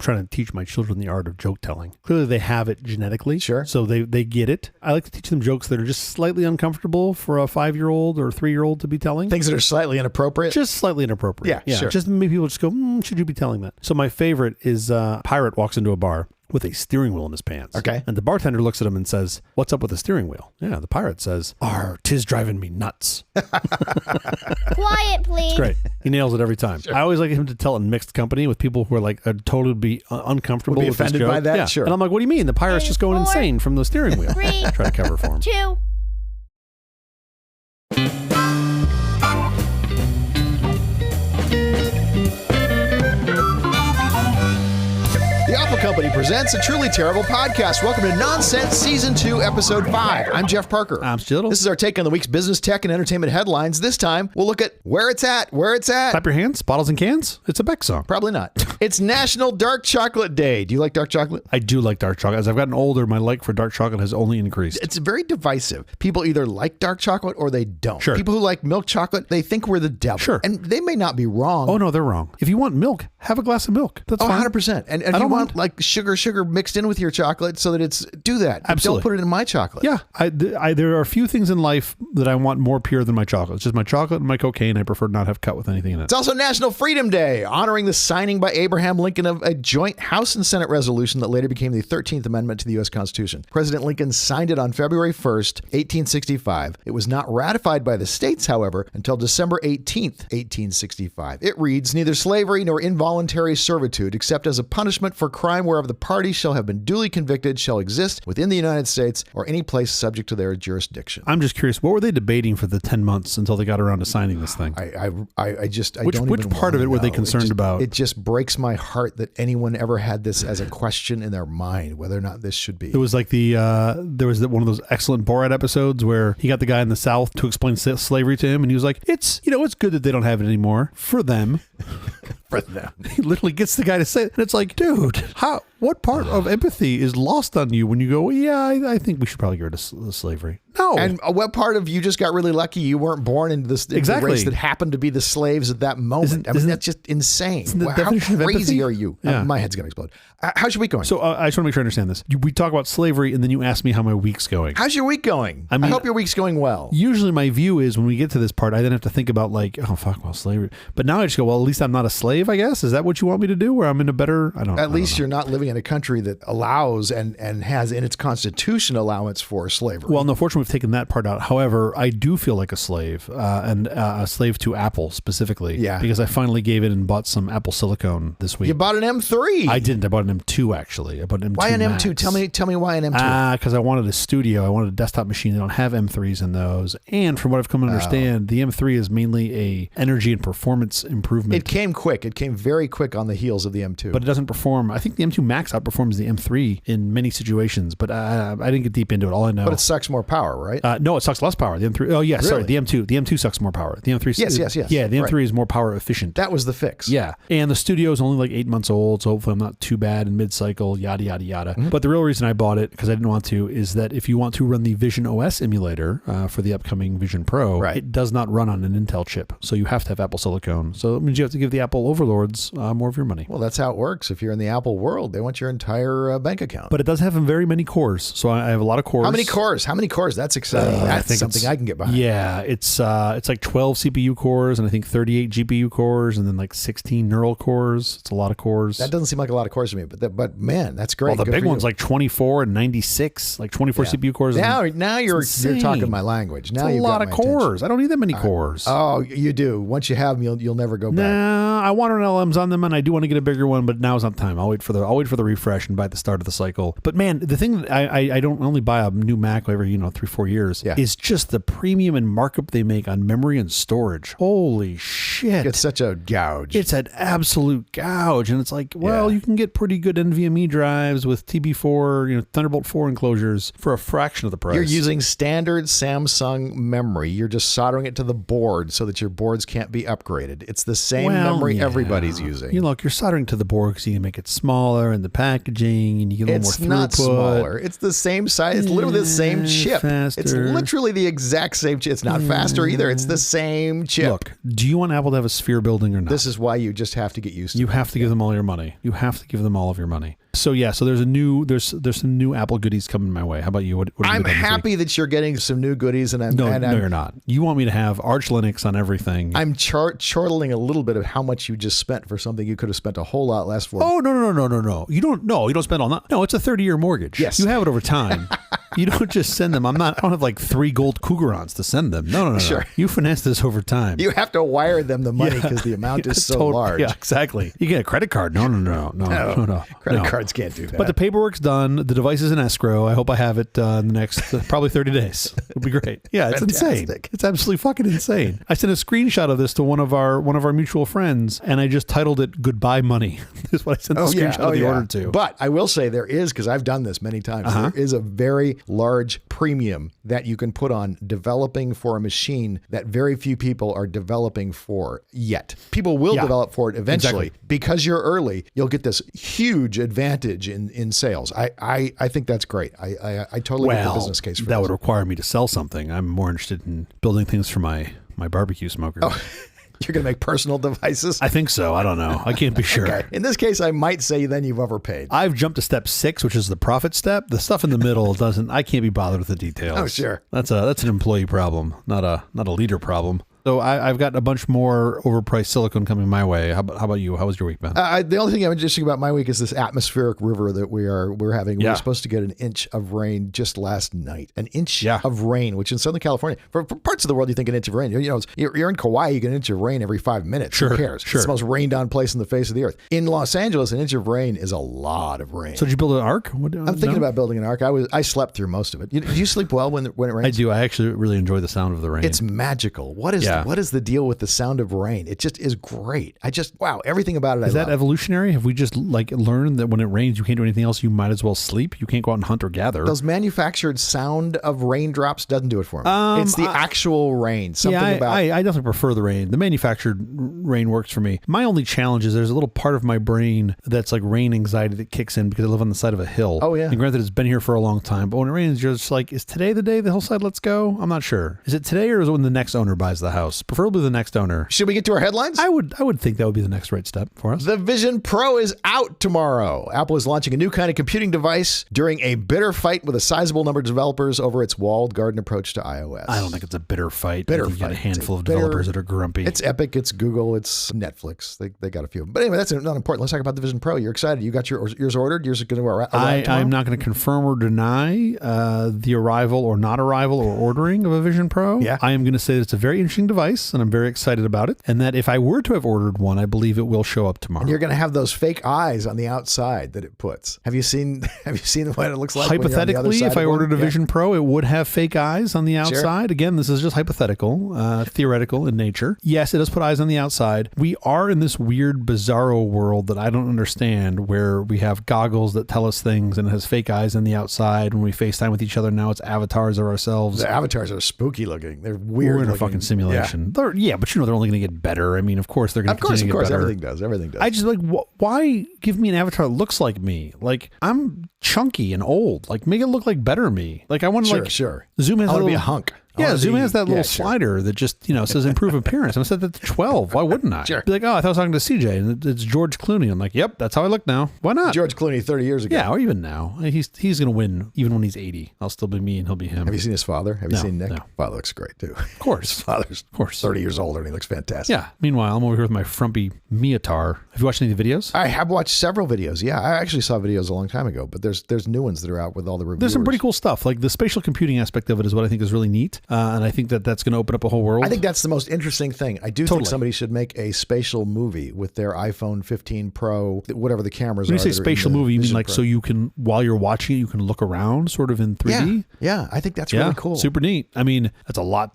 trying to teach my children the art of joke telling. Clearly they have it genetically. Sure. So they get it. I like to teach them jokes that are just slightly uncomfortable for a 5-year-old or 3-year-old to be telling. Things that are slightly inappropriate. Just slightly inappropriate. Yeah, sure. Just maybe people just go, should you be telling that? So my favorite is a pirate walks into a bar with a steering wheel in his pants. Okay. And the bartender looks at him and says, what's up with the steering wheel? Yeah, the pirate says, tis driving me nuts. Quiet, please. It's great. He nails it every time. Sure. I always like him to tell in mixed company with people who are like totally be uncomfortable Would be with this offended joke. by that? Yeah. Sure. And I'm like, what do you mean? The pirate's just going insane from the steering wheel. 3, Try to cover for him. 2. The Awful Company presents a truly terrible podcast. Welcome to Nonsense Season 2, Episode 5. I'm Jeff Parker. I'm Stiddle. This is our take on the week's business, tech, and entertainment headlines. This time, we'll look at where it's at. Clap your hands, bottles and cans. It's a Beck song. Probably not. It's National Dark Chocolate Day. Do you like dark chocolate? I do like dark chocolate. As I've gotten older, my like for dark chocolate has only increased. It's very divisive. People either like dark chocolate or they don't. Sure. People who like milk chocolate, they think we're the devil. Sure. And they may not be wrong. Oh, no, they're wrong. If you want milk, have a glass of milk. That's fine. 100%. And if you want like sugar mixed in with your chocolate so that it's, do that. Absolutely. Don't put it in my chocolate. Yeah. There are a few things in life that I want more pure than my chocolate. It's just my chocolate and my cocaine. I prefer not have cut with anything in it. It's also National Freedom Day, honoring the signing by Abraham Lincoln of a joint House and Senate resolution that later became the 13th Amendment to the U.S. Constitution. President Lincoln signed it on February 1st, 1865. It was not ratified by the states, however, until December 18th, 1865. It reads, neither slavery nor involuntary servitude, except as a punishment for crime whereof the parties shall have been duly convicted, shall exist within the United States or any place subject to their jurisdiction. I'm just curious, what were they debating for the 10 months until they got around to signing this thing? Which part of it were they concerned about? It just breaks my heart that anyone ever had this as a question in their mind, whether or not this should be. It was like there was one of those excellent Borat episodes where he got the guy in the South to explain slavery to him, and he was like, it's good that they don't have it anymore for them. For them. He literally gets the guy to say it, and it's like, dude, what part of empathy is lost on you when you go, I think we should probably get rid of slavery? No. And what part of you just got really lucky you weren't born into this exactly. race that happened to be the slaves at that moment? That's just insane. How crazy are you? Yeah. My head's going to explode. How's your week going? So I just want to make sure I understand this. We talk about slavery, and then you ask me how my week's going. How's your week going? I hope your week's going well. Usually my view is when we get to this part, I then have to think about like, oh, fuck, well, slavery. But now I just go, well, at least I'm not a slave, I guess. Is that what you want me to do? Where I'm in a better, At least you're not living in a country that allows and has in its constitution allowance for slavery. Well, no, fortunately, we've taken that part out. However, I do feel like a slave, and a slave to Apple specifically. Yeah. Because I finally gave in and bought some Apple silicone this week. You bought an M3. I didn't. I bought an M2, actually. I bought an M2 Why an Max. M2? Tell me why an M2. Because I wanted a studio. I wanted a desktop machine. They don't have M3s in those. And from what I've come to understand, the M3 is mainly a energy and performance improvement. It came quick. It came very quick on the heels of the M2. But it doesn't perform. I think the M2 Max outperforms the M3 in many situations, but I didn't get deep into it. All I know. But it sucks more power, right? No, it sucks less power. The M3. Oh, yeah. Really? Sorry. The M2 sucks more power. The M3. Yes. Yeah, the M3 right. is more power efficient. That was the fix. Yeah. And the studio is only like 8 months old, so hopefully I'm not too bad in mid-cycle, yada, yada, yada. Mm-hmm. But the real reason I bought it, because I didn't want to, is that if you want to run the Vision OS emulator for the upcoming Vision Pro, right. It does not run on an Intel chip. So you have to have Apple Silicon. So it means you have to give the Apple overlords more of your money. Well, that's how it works. If you're in the Apple world, they want your entire bank account. But it does have very many cores. So I have a lot of cores. How many cores? That's exciting. That's something I can get behind. Yeah, it's like 12 CPU cores and I think 38 GPU cores and then like 16 neural cores. It's a lot of cores. That doesn't seem like a lot of cores to me, but man, that's great. Well, the big one's like 24 and 96, like 24 CPU cores. Now you're talking my language. Now it's you've a lot got of my cores. attention. I don't need that many cores. Oh, you do. Once you have them, you'll never go back. Nah, I want LMs on them and I do want to get a bigger one, but now's not the time. I'll wait for the refresh and buy at the start of the cycle. But man, the thing that I don't only buy a new Mac every 3-4 years is just the premium and markup they make on memory and storage. Holy shit. It's such a gouge. It's an absolute gouge. And it's like, well, you can get pretty good NVMe drives with TB4, Thunderbolt 4 enclosures for a fraction of the price. You're using standard Samsung memory. You're just soldering it to the board so that your boards can't be upgraded. It's the same memory everybody's using. Look, you're soldering to the board because you can make it smaller and the packaging and you get a little more throughput. It's not smaller. It's the same size. It's literally the same chip. Faster. It's literally the exact same chip. It's not faster either. It's the same chip. Look, do you want Apple to have a sphere building or not? This is why you just have to get used to it. You have to give them all your money. You have to give them all of your money. So yeah, so there's some new Apple goodies coming my way. How about you? What I'm happy that you're getting some new goodies, and no, you're not. You want me to have Arch Linux on everything. I'm chortling a little bit of how much you just spent for something you could have spent a whole lot less for. Oh no! You don't spend all that. No, it's a 30-year mortgage. Yes, you have it over time. You don't just send them. I don't have like 3 gold Cougarons to send them. No. Sure. You finesse this over time. You have to wire them the money because the amount is so large. Yeah, exactly. You get a credit card. No. Credit cards can't do that. But the paperwork's done. The device is in escrow. I hope I have it in the next probably 30 days. It'll be great. Yeah, it's insane. It's absolutely fucking insane. I sent a screenshot of this to one of our mutual friends, and I just titled it "Goodbye Money." This is what I sent the screenshot of the order to. But I will say there is, because I've done this many times, there is a very large premium that you can put on developing for a machine that very few people are developing for yet. People will develop for it eventually. Exactly. Because you're early, you'll get this huge advantage in sales. I think that's great. I totally get the business case for that. Would require me to sell something. I'm more interested in building things for my barbecue smoker. Oh. You're going to make personal devices? I think so. I don't know. I can't be sure. Okay. In this case, I might say then you've overpaid. I've jumped to step 6, which is the profit step. The stuff in the middle I can't be bothered with the details. Oh, sure. That's an employee problem, not a leader problem. So I've got a bunch more overpriced silicone coming my way. How about you? How was your week, Ben? The only thing I'm interested about my week is this atmospheric river that we're having. We were supposed to get an inch of rain just last night. An inch of rain, which in Southern California, for parts of the world, you think an inch of rain. You're in Kauai, you get an inch of rain every 5 minutes. Sure, who cares? Sure. It's the most rained on place on the face of the earth. In Los Angeles, an inch of rain is a lot of rain. So did you build an ark? I'm thinking about building an ark. I slept through most of it. Do you sleep well when it rains? I do. I actually really enjoy the sound of the rain. It's magical. What is the deal with the sound of rain? It just is great. Everything about it. Is that evolutionary? Have we just learned that when it rains, you can't do anything else? You might as well sleep. You can't go out and hunt or gather. Those manufactured sound of raindrops doesn't do it for me. It's the actual rain. I definitely prefer the rain. The manufactured rain works for me. My only challenge is there's a little part of my brain that's like rain anxiety that kicks in because I live on the side of a hill. Oh yeah. And granted, it's been here for a long time, but when it rains, you're just like, is today the day the hillside lets go? I'm not sure. Is it today or is it when the next owner buys the house? Preferably the next owner. Should we get to our headlines? I would think that would be the next right step for us. The Vision Pro is out tomorrow. Apple is launching a new kind of computing device during a bitter fight with a sizable number of developers over its walled garden approach to iOS. I don't think it's a bitter fight. You got a handful of developers that are grumpy. It's Epic, it's Google, it's Netflix. They got a few. But anyway, that's not important. Let's talk about the Vision Pro. You're excited. You got yours ordered. Yours is going to arrive tomorrow? I'm not going to confirm or deny the arrival or not arrival or ordering of a Vision Pro. Yeah. I am going to say that it's a very interesting device, and I'm very excited about it. And that if I were to have ordered one, I believe it will show up tomorrow. And you're going to have those fake eyes on the outside that it puts. Have you seen what it looks like? Hypothetically, if I ordered a Vision Pro, it would have fake eyes on the outside. Sure. Again, this is just hypothetical, theoretical in nature. Yes, it does put eyes on the outside. We are in this weird, bizarro world that I don't understand, where we have goggles that tell us things and it has fake eyes on the outside. When we FaceTime with each other now, it's avatars of ourselves. The avatars are spooky looking. They're weird. We're in a fucking simulation. Yeah, but they're only going to get better. I mean, of course they're going to continue to get better. Everything does. I just why give me an avatar that looks like me? Like, I'm chunky and old. Like, make it look like better me. Like, I want to Zoom has I want to be a hunk. Yeah, Zoom has that little slider that just, says improve appearance. I set that to 12. Why wouldn't I? Sure. Be like, oh, I thought I was talking to CJ and it's George Clooney. I'm like, yep, that's how I look now. Why not? George Clooney 30 years ago. Yeah, or even now. He's going to win even when he's 80. I'll still be me and he'll be him. Have you seen his father? Have you seen Nick? No. Father looks great too. Of course. His father's 30 years older and he looks fantastic. Yeah. Meanwhile, I'm over here with my frumpy Miatar. Have you watched any of the videos? I have watched several videos. Yeah, I actually saw videos a long time ago, but there's new ones that are out with all the reviews. There's some pretty cool stuff. Like the spatial computing aspect of it is what I think is really neat. And I think that's going to open up a whole world. I think that's the most interesting thing. I do think somebody should make a spatial movie with their iPhone 15 Pro, whatever the cameras are. When you say spatial movie, you mean like so you can, while you're watching it, you can look around sort of in 3D? Yeah, I think that's really cool. Super neat. I mean, that's a lot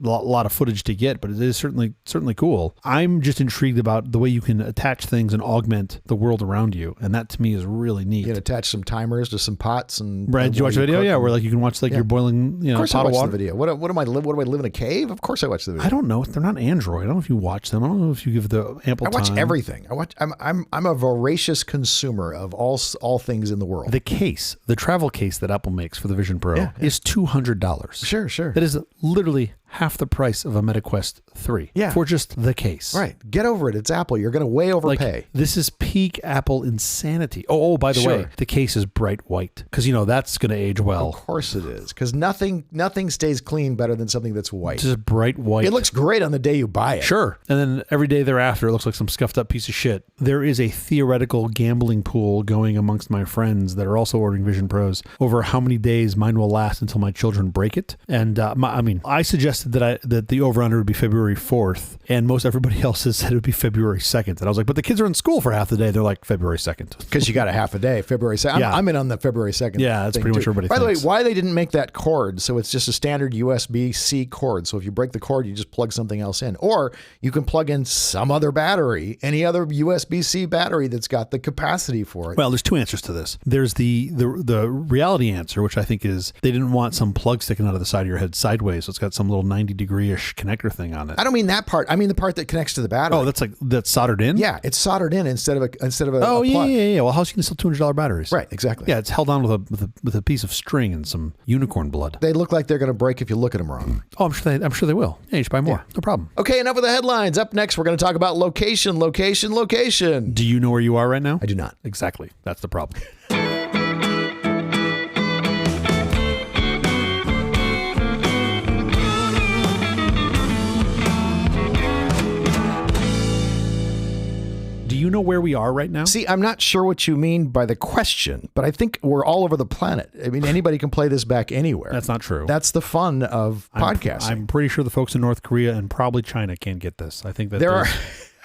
of footage to get, but it is certainly cool. I'm just intrigued about the way you can attach things and augment the world around you. And that to me is really neat. You can attach some timers to some pots. And Brad, did you watch the video? Yeah, where like you can watch like you're boiling, of course pot I of water. The video. What am I What do I live in a cave? Of course I watch the video. I don't know. They're not Android. I don't know if you watch them. I don't know if you give the ample I watch time. everything. I'm a voracious consumer of all things in the world. The travel case that Apple makes for the Vision Pro is $200. Sure. That is literally half the price of a MetaQuest 3 for just the case. Right. Get over it. It's Apple. You're going to way overpay. Like, this is peak Apple insanity. Oh, by the way, the case is bright white because, that's going to age well. Of course it is, because nothing stays clean better than something that's white. Just bright white. It looks great on the day you buy it. Sure. And then every day thereafter, it looks like some scuffed up piece of shit. There is a theoretical gambling pool going amongst my friends that are also ordering Vision Pros over how many days mine will last until my children break it. And I suggested that the over-under would be February 4th, and most everybody else has said it would be February 2nd. And I was like, but the kids are in school for half the day. They're like, February 2nd. Because you got a half a day, February 2nd. I'm in on the February 2nd. Yeah, that's pretty much what everybody thinks. By the way, thinks. why they didn't make that cord, so it's just a standard USB-C cord. So if you break the cord, you just plug something else in. Or you can plug in some other battery, any other USB-C battery that's got the capacity for it. Well, there's two answers to this. There's the reality answer, which I think is they didn't want some plug sticking out of the side of your head sideways, so it's got some little 90-degree-ish connector thing on it. I don't mean that part. I mean the part that connects to the battery. Oh, that's soldered in? Yeah, it's soldered in instead of a Oh, a plug. yeah. Well, how's you can sell $200 batteries? Right, exactly. Yeah, it's held on with a piece of string and some unicorn blood. They look like they're going to break if you look at them wrong. Oh, I'm sure they will. Yeah, you should buy more. No problem. Okay, enough of the headlines. Up next, we're going to talk about location. Do you know where you are right now? I do not. Exactly. That's the problem. Do you know where we are right now? See, I'm not sure what you mean by the question, but I think we're all over the planet. I mean, anybody can play this back anywhere. That's not true. That's the fun of podcasting. I'm pretty sure the folks in North Korea and probably China can't get this. I think that there are...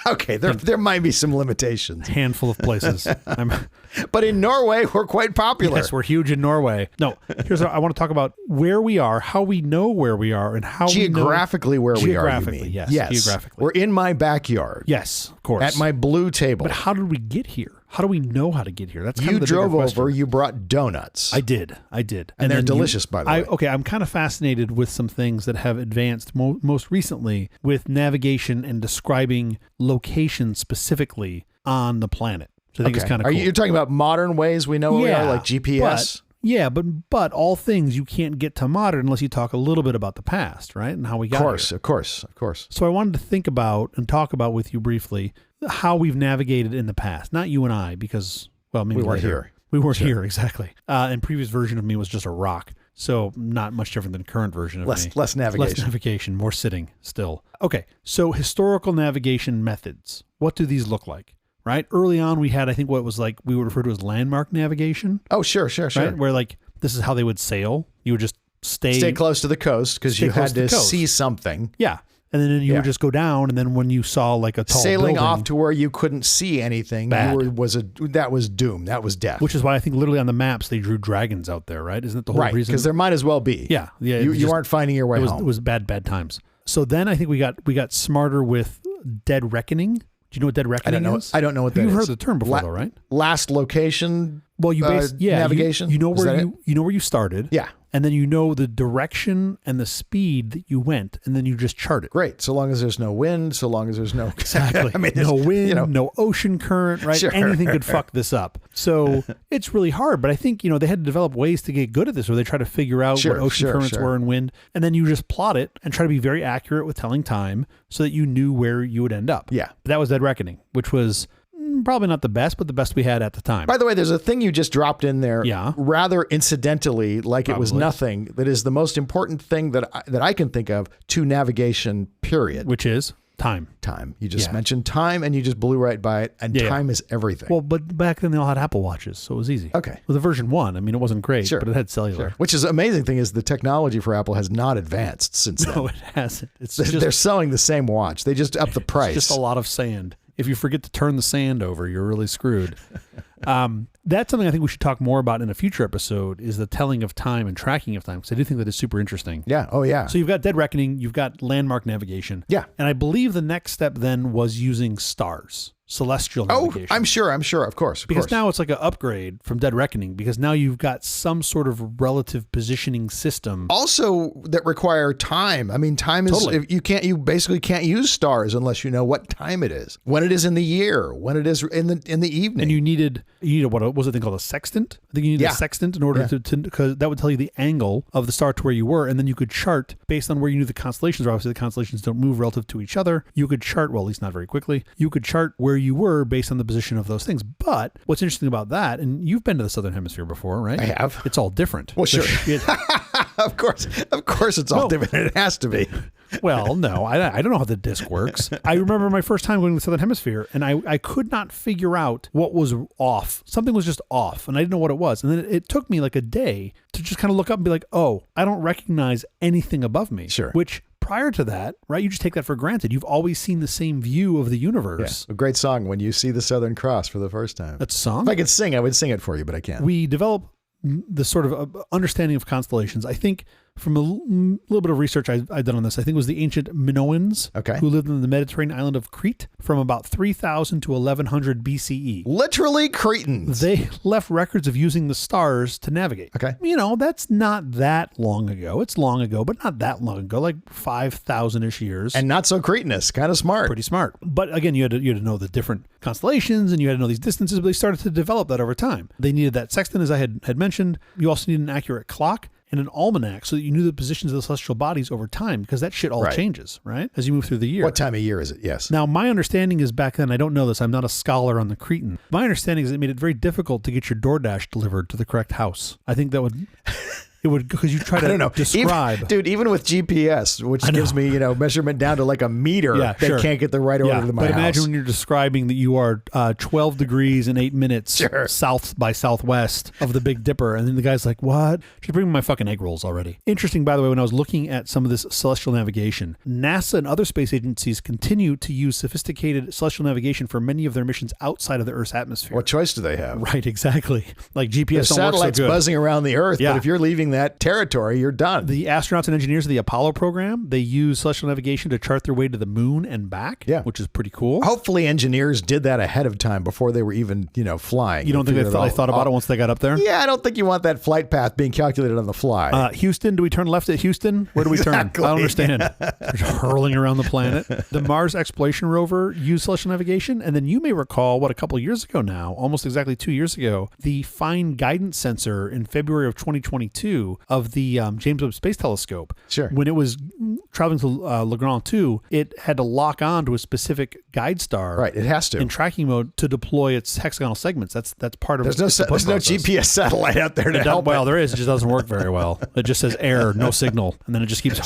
Okay, there might be some limitations. A handful of places. But in Norway, we're quite popular. Yes, we're huge in Norway. No, here's what I want to talk about: where we are, how we know where we are, and how geographically we know, where we are. Geographically, yes. Geographically, we're in my backyard. Yes, of course. At my blue table. But how did we get here? How do we know how to get here? That's kind you of the drove bigger over. question. You brought donuts. I did, and they're delicious, by the way. Okay, I'm kind of fascinated with some things that have advanced most recently with navigation and describing locations specifically on the planet. So I think it's kind of cool. You're talking about modern ways we know where we are, like GPS? But all things you can't get to modern unless you talk a little bit about the past, right? And how we got here. Of course. So I wanted to think about and talk about with you briefly how we've navigated in the past. Not you and I, because, well, maybe we weren't here. We weren't here, exactly. And previous version of me was just a rock. So not much different than current version of me. Less navigation. Less navigation, more sitting still. Okay, so historical navigation methods. What do these look like? Right? Early on, we had, I think, what was like, we would refer to as landmark navigation. Oh, sure. Right? Where like, this is how they would sail. You would just stay close to the coast because you had to see something. Yeah. And then you would just go down, and then when you saw like a tall sailing building, off to where you couldn't see anything, that was doom. That was death. Which is why I think literally on the maps they drew dragons out there, right? Isn't it the whole reason? Because there might as well be. Yeah. You aren't finding your way home. It was bad times. So then I think we got smarter with dead reckoning. Do you know what dead reckoning is? I don't know what that is. You've heard the term before, though, right? Last location. Well, navigation. You know where you started. Yeah. And then you know the direction and the speed that you went, and then you just chart it. Great. So long as there's no wind, so long as there's no... Exactly. I mean, no wind, no ocean current, right? Sure. Anything could fuck this up. So it's really hard. But I think, they had to develop ways to get good at this, where they try to figure out what ocean currents were and wind. And then you just plot it and try to be very accurate with telling time so that you knew where you would end up. Yeah. But that was dead reckoning, which was... probably not the best, but the best we had at the time. By the way, there's a thing you just dropped in there rather incidentally, like it was nothing, that is the most important thing that I can think of to navigation, period. Which is time. Time. You just mentioned time and you just blew right by it, and time is everything. Well, but back then they all had Apple Watches, so it was easy. Okay. Well, the version 1, I mean, it wasn't great, but it had cellular. Sure. Which is amazing thing is the technology for Apple has not advanced since then. No, it hasn't. They're selling the same watch. They just upped the price. It's just a lot of sand. If you forget to turn the sand over, you're really screwed. That's something I think we should talk more about in a future episode, is the telling of time and tracking of time, because I do think that is super interesting. Yeah. Oh, yeah. So you've got Dead Reckoning, you've got landmark navigation. Yeah. And I believe the next step then was using stars. Celestial navigation. I'm sure. Of course. Because now it's like an upgrade from Dead Reckoning, because now you've got some sort of relative positioning system. Also that require time. I mean, time is, Totally. you basically can't use stars unless you know what time it is, when it is in the year, when it is in the evening. And you needed what was it thing called, a sextant? I think you needed a sextant in order to because that would tell you the angle of the star to where you were, and then you could chart based on where you knew the constellations are. Obviously, the constellations don't move relative to each other. You could chart, well, at least not very quickly. You could chart where you were based on the position of those things. But what's interesting about that, and you've been to the Southern Hemisphere before, right? I have. It's all different. Well, sure. Of course it's all different. It has to be. Well, no, I don't know how the disc works. I remember my first time going to the Southern Hemisphere, and I could not figure out what was off. Something was just off, and I didn't know what it was. And then it took me like a day to just kind of look up and be like, oh, I don't recognize anything above me. Sure. Which prior to that, right, you just take that for granted. You've always seen the same view of the universe. Yeah. A great song, When You See the Southern Cross for the First Time. That's a song? If I could sing, I would sing it for you, but I can't. We develop the sort of understanding of constellations. I think from a little bit of research I've done on this, I think it was the ancient Minoans who lived in the Mediterranean island of Crete from about 3000 to 1100 BCE. Literally Cretans. They left records of using the stars to navigate. Okay. That's not that long ago. It's long ago, but not that long ago, like 5,000-ish years. And not so cretinous, kind of smart. Pretty smart. But again, you had to know the different constellations, and you had to know these distances, but they started to develop that over time. They needed that sextant, as I had mentioned. You also needed an accurate clock and an almanac so that you knew the positions of the celestial bodies over time, because that shit all changes, right? As you move through the year. What time of year is it? Yes. Now, my understanding is back then, I don't know this, I'm not a scholar on the Cretan. My understanding is it made it very difficult to get your DoorDash delivered to the correct house. I think that would... It would, because you try to describe. Even with GPS, which gives me, measurement down to like a meter, they can't get the right order to my house. But imagine when you're describing that you are 12 degrees and 8 minutes south by southwest of the Big Dipper. And then the guy's like, what? Just bring me my fucking egg rolls already. Interesting, by the way, when I was looking at some of this celestial navigation, NASA and other space agencies continue to use sophisticated celestial navigation for many of their missions outside of the Earth's atmosphere. What choice do they have? Right, exactly. Like GPS the don't work so satellite's good. buzzing around the Earth, but if you're leaving that territory, you're done. The astronauts and engineers of the Apollo program, they use celestial navigation to chart their way to the moon and back, which is pretty cool. Hopefully engineers did that ahead of time before they were even, flying. You don't think they thought about it once they got up there? Yeah, I don't think you want that flight path being calculated on the fly. Houston, do we turn left at Houston? Where do we turn? I don't understand. Just hurling around the planet. The Mars exploration rover used celestial navigation, and then you may recall, a couple of years ago now, almost exactly 2 years ago, the fine guidance sensor in February of 2022 of the James Webb Space Telescope. Sure. When it was traveling to Lagrange 2, it had to lock on to a specific guide star. Right, it has to. In tracking mode to deploy its hexagonal segments. That's part of There's no GPS satellite out there to help. Well, there is. It just doesn't work very well. It just says error, no signal. And then it just keeps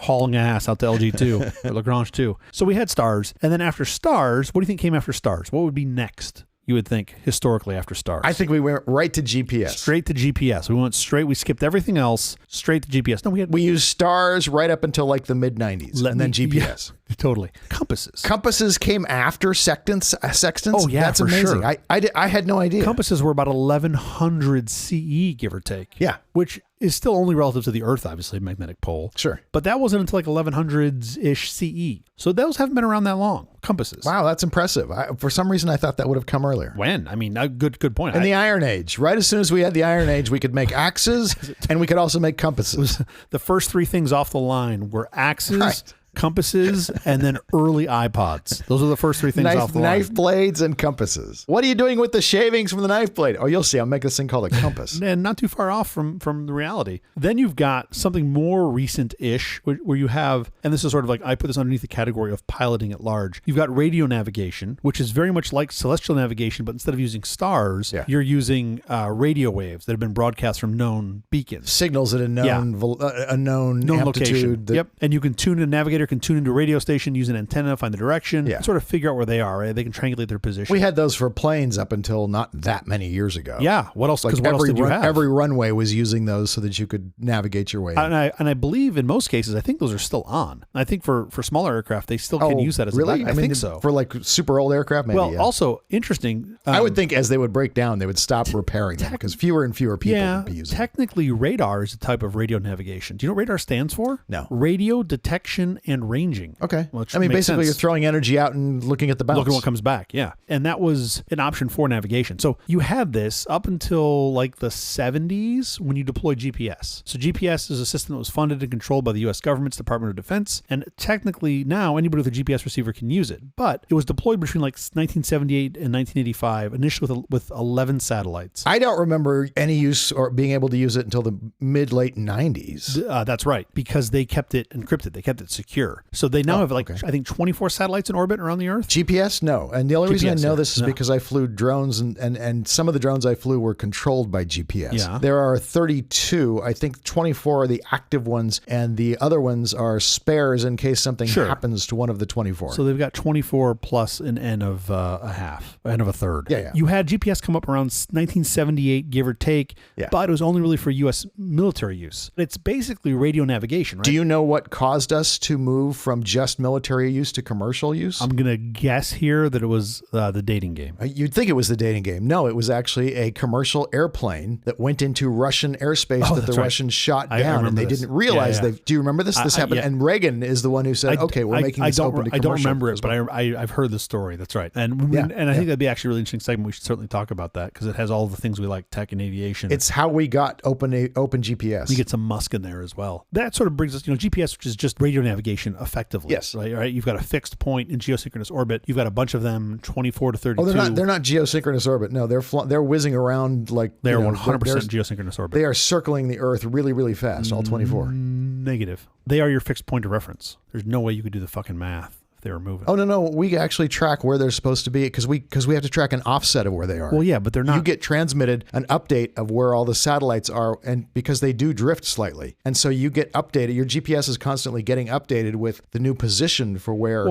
hauling ass out to LG2 or Lagrange 2. So we had stars. And then after stars, what do you think came after stars? What would be next? You would think historically after stars. I think we went right to GPS. Straight to GPS. We went straight. We skipped everything else. Straight to GPS. No, we used stars right up until like the mid 90s, and then GPS. Yeah, totally. Compasses. Compasses came after sextants. Oh yeah, that's amazing. Sure. I had no idea. Compasses were about 1100 CE, give or take. Yeah, which is still only relative to the Earth, obviously, magnetic pole. Sure. But that wasn't until like 1100s-ish CE. So those haven't been around that long, compasses. Wow, that's impressive. For some reason, I thought that would have come earlier. When? I mean, good point. In the Iron Age. Right as soon as we had the Iron Age, we could make axes, and we could also make compasses. The first three things off the line were axes, compasses, and then early iPods. Those are the first three things off the line. Knife blades and compasses. What are you doing with the shavings from the knife blade? Oh, you'll see. I'll make this thing called a compass. And not too far off from the reality. Then you've got something more recent-ish where you have, and this is sort of like, I put this underneath the category of piloting at large. You've got radio navigation, which is very much like celestial navigation, but instead of using stars, you're using radio waves that have been broadcast from known beacons. Signals at a known known location. Yep. And you can tune a navigator later can tune into a radio station, use an antenna, find the direction, Yeah. and sort of figure out where they are, right? They can triangulate their position. We had those for planes up until not that many years ago. Yeah. What else? Because what else did you have? Every runway was using those so that you could navigate your way in. And I believe in most cases, I think those are still on. I think for smaller aircraft, they still can use that as really? a backup. I think so. For like super old aircraft, maybe. Well, yeah. also interesting. I would think as they would break down, they would stop repairing them because fewer and fewer people would be using them. Technically, radar is a type of radio navigation. Do you know what radar stands for? No. Radio detection and ranging. Okay. Which I mean, makes basically, sense. you're throwing energy out and looking at the bounce. Look at what comes back. Yeah. And that was an option for navigation. So you had this up until like the 70s when you deployed GPS. So GPS is a system that was funded and controlled by the U.S. government's Department of Defense. And technically now anybody with a GPS receiver can use it. But it was deployed between like 1978 and 1985, initially with 11 satellites. I don't remember any use or being able to use it until the mid-late 90s. That's right, because they kept it encrypted. They kept it secure. So they now have I think 24 satellites in orbit around the Earth. GPS? No. And the only reason I know this is no. because I flew drones and some of the drones I flew were controlled by GPS. Yeah. There are 32. I think 24 are the active ones and the other ones are spares in case something happens to one of the 24. So they've got 24 plus an N of a half, N of a third. Yeah. You had GPS come up around 1978, give or take, but it was only really for U.S. military use. It's basically radio navigation, right? Do you know what caused us to move from just military use to commercial use? I'm going to guess here that it was the dating game. You'd think it was the dating game. No, it was actually a commercial airplane that went into Russian airspace that the Russians shot down, and they didn't realize they. Do you remember this? This happened, and Reagan is the one who said, "Okay, we're making this open to commercial." I don't remember it, but I've heard the story. That's right, and I think that'd be actually a really interesting segment. We should certainly talk about that because it has all the things we like, tech and aviation. It's how we got open GPS. You get some Musk in there as well. That sort of brings us, GPS, which is just radio navigation, effectively. Yes, right. You've got a fixed point in geosynchronous orbit. You've got a bunch of them, 24 to 32. Oh, they're not geosynchronous orbit. No, they're whizzing around like they're 100% geosynchronous orbit. They are circling the Earth really, really fast. All 24. Negative. They are your fixed point of reference. There's no way you could do the fucking math if they were moving. Oh no, we actually track where they're supposed to be because we have to track an offset of where they are. Well, yeah, but they're not. You get transmitted an update of where all the satellites are, and because they do drift slightly, and so you get updated. Your GPS is constantly getting updated with the new position for where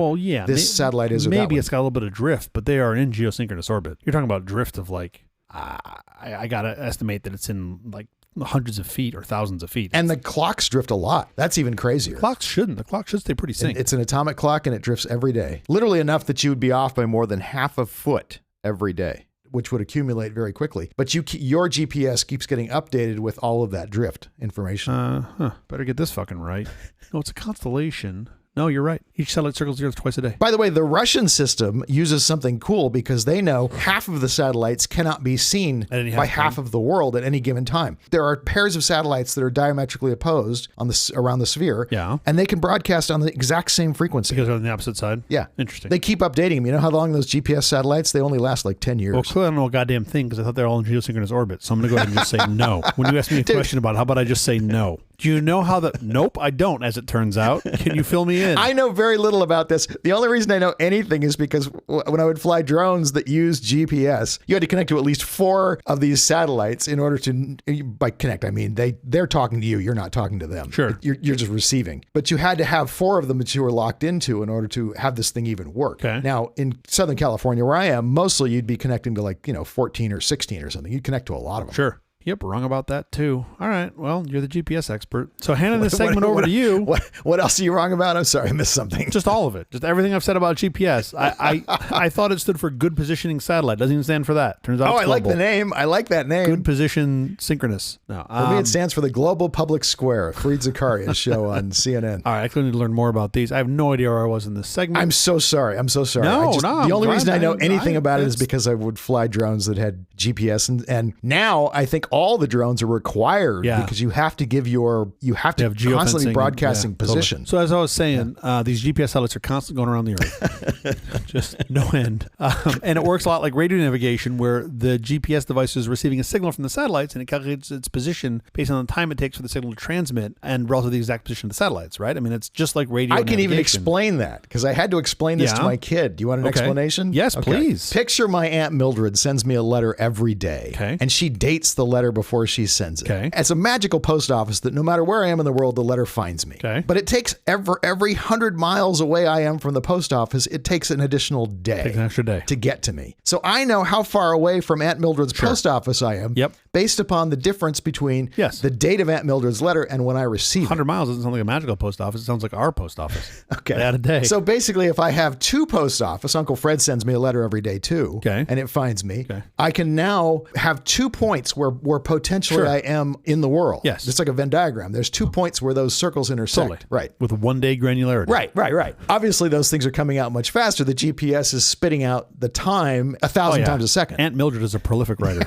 this satellite is. Maybe it's got a little bit of drift, but they are in geosynchronous orbit. You're talking about drift of like, I gotta estimate that it's in like hundreds of feet or thousands of feet. And the clocks drift a lot. That's even crazier. The clock shouldn't. The clock should stay pretty synced. It's an atomic clock and it drifts every day. Literally enough that you would be off by more than half a foot every day, which would accumulate very quickly. But your GPS keeps getting updated with all of that drift information. Better get this fucking right. No, it's a constellation. No, you're right. Each satellite circles the Earth twice a day. By the way, the Russian system uses something cool because they know half of the satellites cannot be seen by half of the world at any given time. There are pairs of satellites that are diametrically opposed around the sphere, and they can broadcast on the exact same frequency. Because they're on the opposite side? Yeah. Interesting. They keep updating them. You know how long those GPS satellites, they only last like 10 years. Well, clearly I don't know a goddamn thing because I thought they're all in geosynchronous orbit. So I'm going to go ahead and just say no. When you ask me a question about it, how about I just say no? Do you know how Nope, I don't, as it turns out. Can you fill me in? I know very little about this. The only reason I know anything is because when I would fly drones that used GPS, you had to connect to at least 4 of these satellites in order to, by connect, I mean, they're talking to you. You're not talking to them. Sure. You're just receiving. But you had to have 4 of them that you were locked into in order to have this thing even work. Okay. Now, in Southern California, where I am, mostly you'd be connecting to 14 or 16 or something. You'd connect to a lot of them. Sure. Yep, wrong about that too. All right, well, you're the GPS expert. So handing this segment over to you. What else are you wrong about? I'm sorry, I missed something. Just all of it. Just everything I've said about GPS. I thought it stood for Good Positioning Satellite. Doesn't even stand for that. Turns out it's I like the name. I like that name. Good Position Synchronous. No, for me, it stands for the Global Public Square, Fareed Zakaria's show on CNN. All right, I clearly need to learn more about these. I have no idea where I was in this segment. I'm so sorry. No, the only reason I know anything about it is because I would fly drones that had GPS, and now I think all the drones are required because you have to constantly broadcasting position. Totally. So as I was saying, these GPS satellites are constantly going around the Earth, just no end, and it works a lot like radio navigation, where the GPS device is receiving a signal from the satellites and it calculates its position based on the time it takes for the signal to transmit and relative to the exact position of the satellites. Right? I mean, it's just like radio. I can even explain that because I had to explain this to my kid. Do you want an explanation? Yes, please. Picture my Aunt Mildred sends me a letter every day, and she dates the letter letter before she sends it. Okay. It's a magical post office that no matter where I am in the world, the letter finds me. Okay. But it takes every 100 miles away I am from the post office, it takes an additional day. Takes an extra day. To get to me. So I know how far away from Aunt Mildred's post office I am. Yep. Based upon the difference between the date of Aunt Mildred's letter and when I receive 100 it. miles doesn't sound like a magical post office. It sounds like our post office. Okay. They had a day. So basically, if I have two post office, Uncle Fred sends me a letter every day too. Okay. And it finds me. Okay. I can now have 2 points where potentially I am in the world. Yes. It's like a Venn diagram. There's 2 points where those circles intersect. Totally. Right. With 1 day granularity. Right. Obviously, those things are coming out much faster. The GPS is spitting out the time 1,000 times a second. Aunt Mildred is a prolific writer.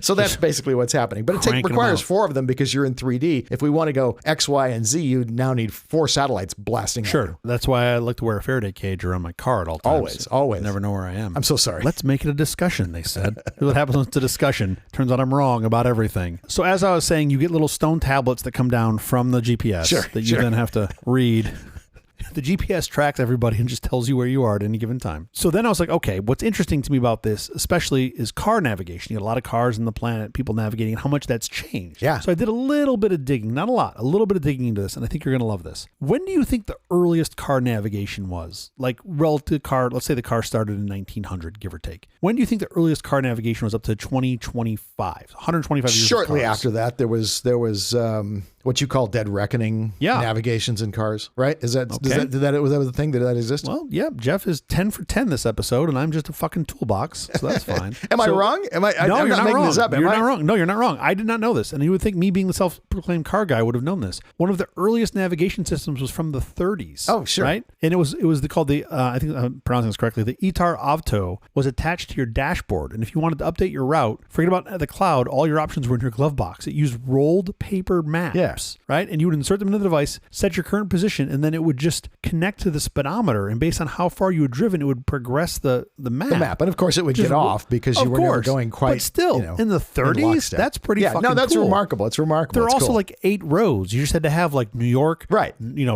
So that's basically what's happening. But it requires 4 of them because you're in 3D. If we want to go X, Y, and Z, you now need 4 satellites blasting at you. That's why I like to wear a Faraday cage around my car at all times. Always. I never know where I am. I'm so sorry. Let's make it a discussion, they said. What happens when it's a discussion? Turns out I'm wrong about everything. So as I was saying, you get little stone tablets that come down from the GPS that you then have to read. The GPS tracks everybody and just tells you where you are at any given time. So then I was like, okay, what's interesting to me about this, especially, is car navigation. You got a lot of cars on the planet, people navigating, and how much that's changed. Yeah. So I did a little bit of digging, not a lot, a little bit of digging into this, and I think you're going to love this. When do you think the earliest car navigation was? Like relative car, let's say the car started in 1900, give or take. When do you think the earliest car navigation was up to 2025? 125 years. Shortly after that, there was what you call dead reckoning navigations in cars, right? Is that was that the thing that exists? Well, yeah. Jeff is 10 for 10 this episode, and I'm just a fucking toolbox, so that's fine. Am I wrong? No, I'm you're not not wrong. This up, you're not wrong. No, you're not wrong. I did not know this, and you would think me being the self-proclaimed car guy would have known this. One of the earliest navigation systems was from the 30s. Oh, sure. Right, and it was called the I think I'm pronouncing this correctly. The ITAR Avto was attached to your dashboard, and if you wanted to update your route, forget about the cloud. All your options were in your glove box. It used rolled paper maps, right? And you would insert them into the device, set your current position, and then it would just connect to the speedometer. And based on how far you had driven, it would progress the map. The map, and of course, it would get off because you were never going quite. But still, in the 30s, that's pretty. fucking no, that's cool. remarkable. It's remarkable. There are also cool. like 8 roads. You just had to have like New York, right?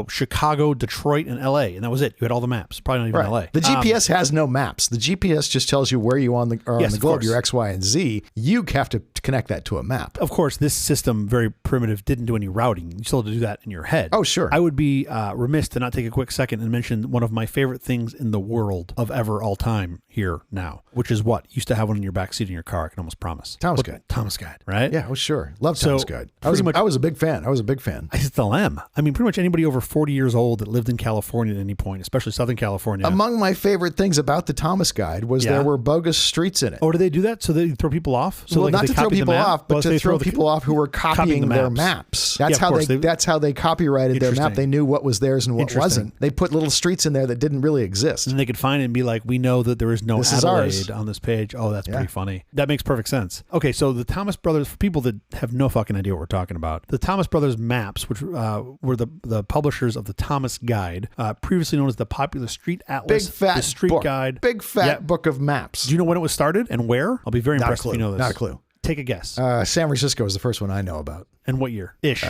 Chicago, Detroit, and LA, and that was it. You had all the maps. Probably not even LA. The GPS has no maps. The GPS just tells you where you are on the globe. Your X, Y, and Z. You have to connect that to a map. Of course, this system, very primitive, didn't do any routing. You still had to do that in your head. Oh, sure. I would be remiss to not take a quick second and mention one of my favorite things in the world of ever, all time, here now, which is what? You used to have one in your backseat in your car, I can almost promise. Thomas Guide. Thomas Guide, right? Yeah, oh, sure. Love Thomas Guide. I was a big fan. I still am. I mean, pretty much anybody over 40 years old that lived in California at any point, especially Southern California. Among my favorite things about the Thomas Guide was there were bogus streets in it. Oh, do they do that? So they throw people off? So well, not to throw people off, but to throw people off who were copying their maps. That's how they copyrighted their map. They knew what was theirs and what wasn't. They put little streets in there that didn't really exist. And they could find it and be like, we know that there is no Adelaide on this page. Oh, that's pretty funny. That makes perfect sense. Okay, so the Thomas Brothers, for people that have no fucking idea what we're talking about, the Thomas Brothers maps, which were the publishers of the Thomas Guide, previously known as the Popular Street Atlas, the Street Guide. Big fat book of maps. Do you know when it was started and where? I'll be very impressed if you know this. Not a clue. Take a guess. San Francisco is the first one I know about. And what year? Ish.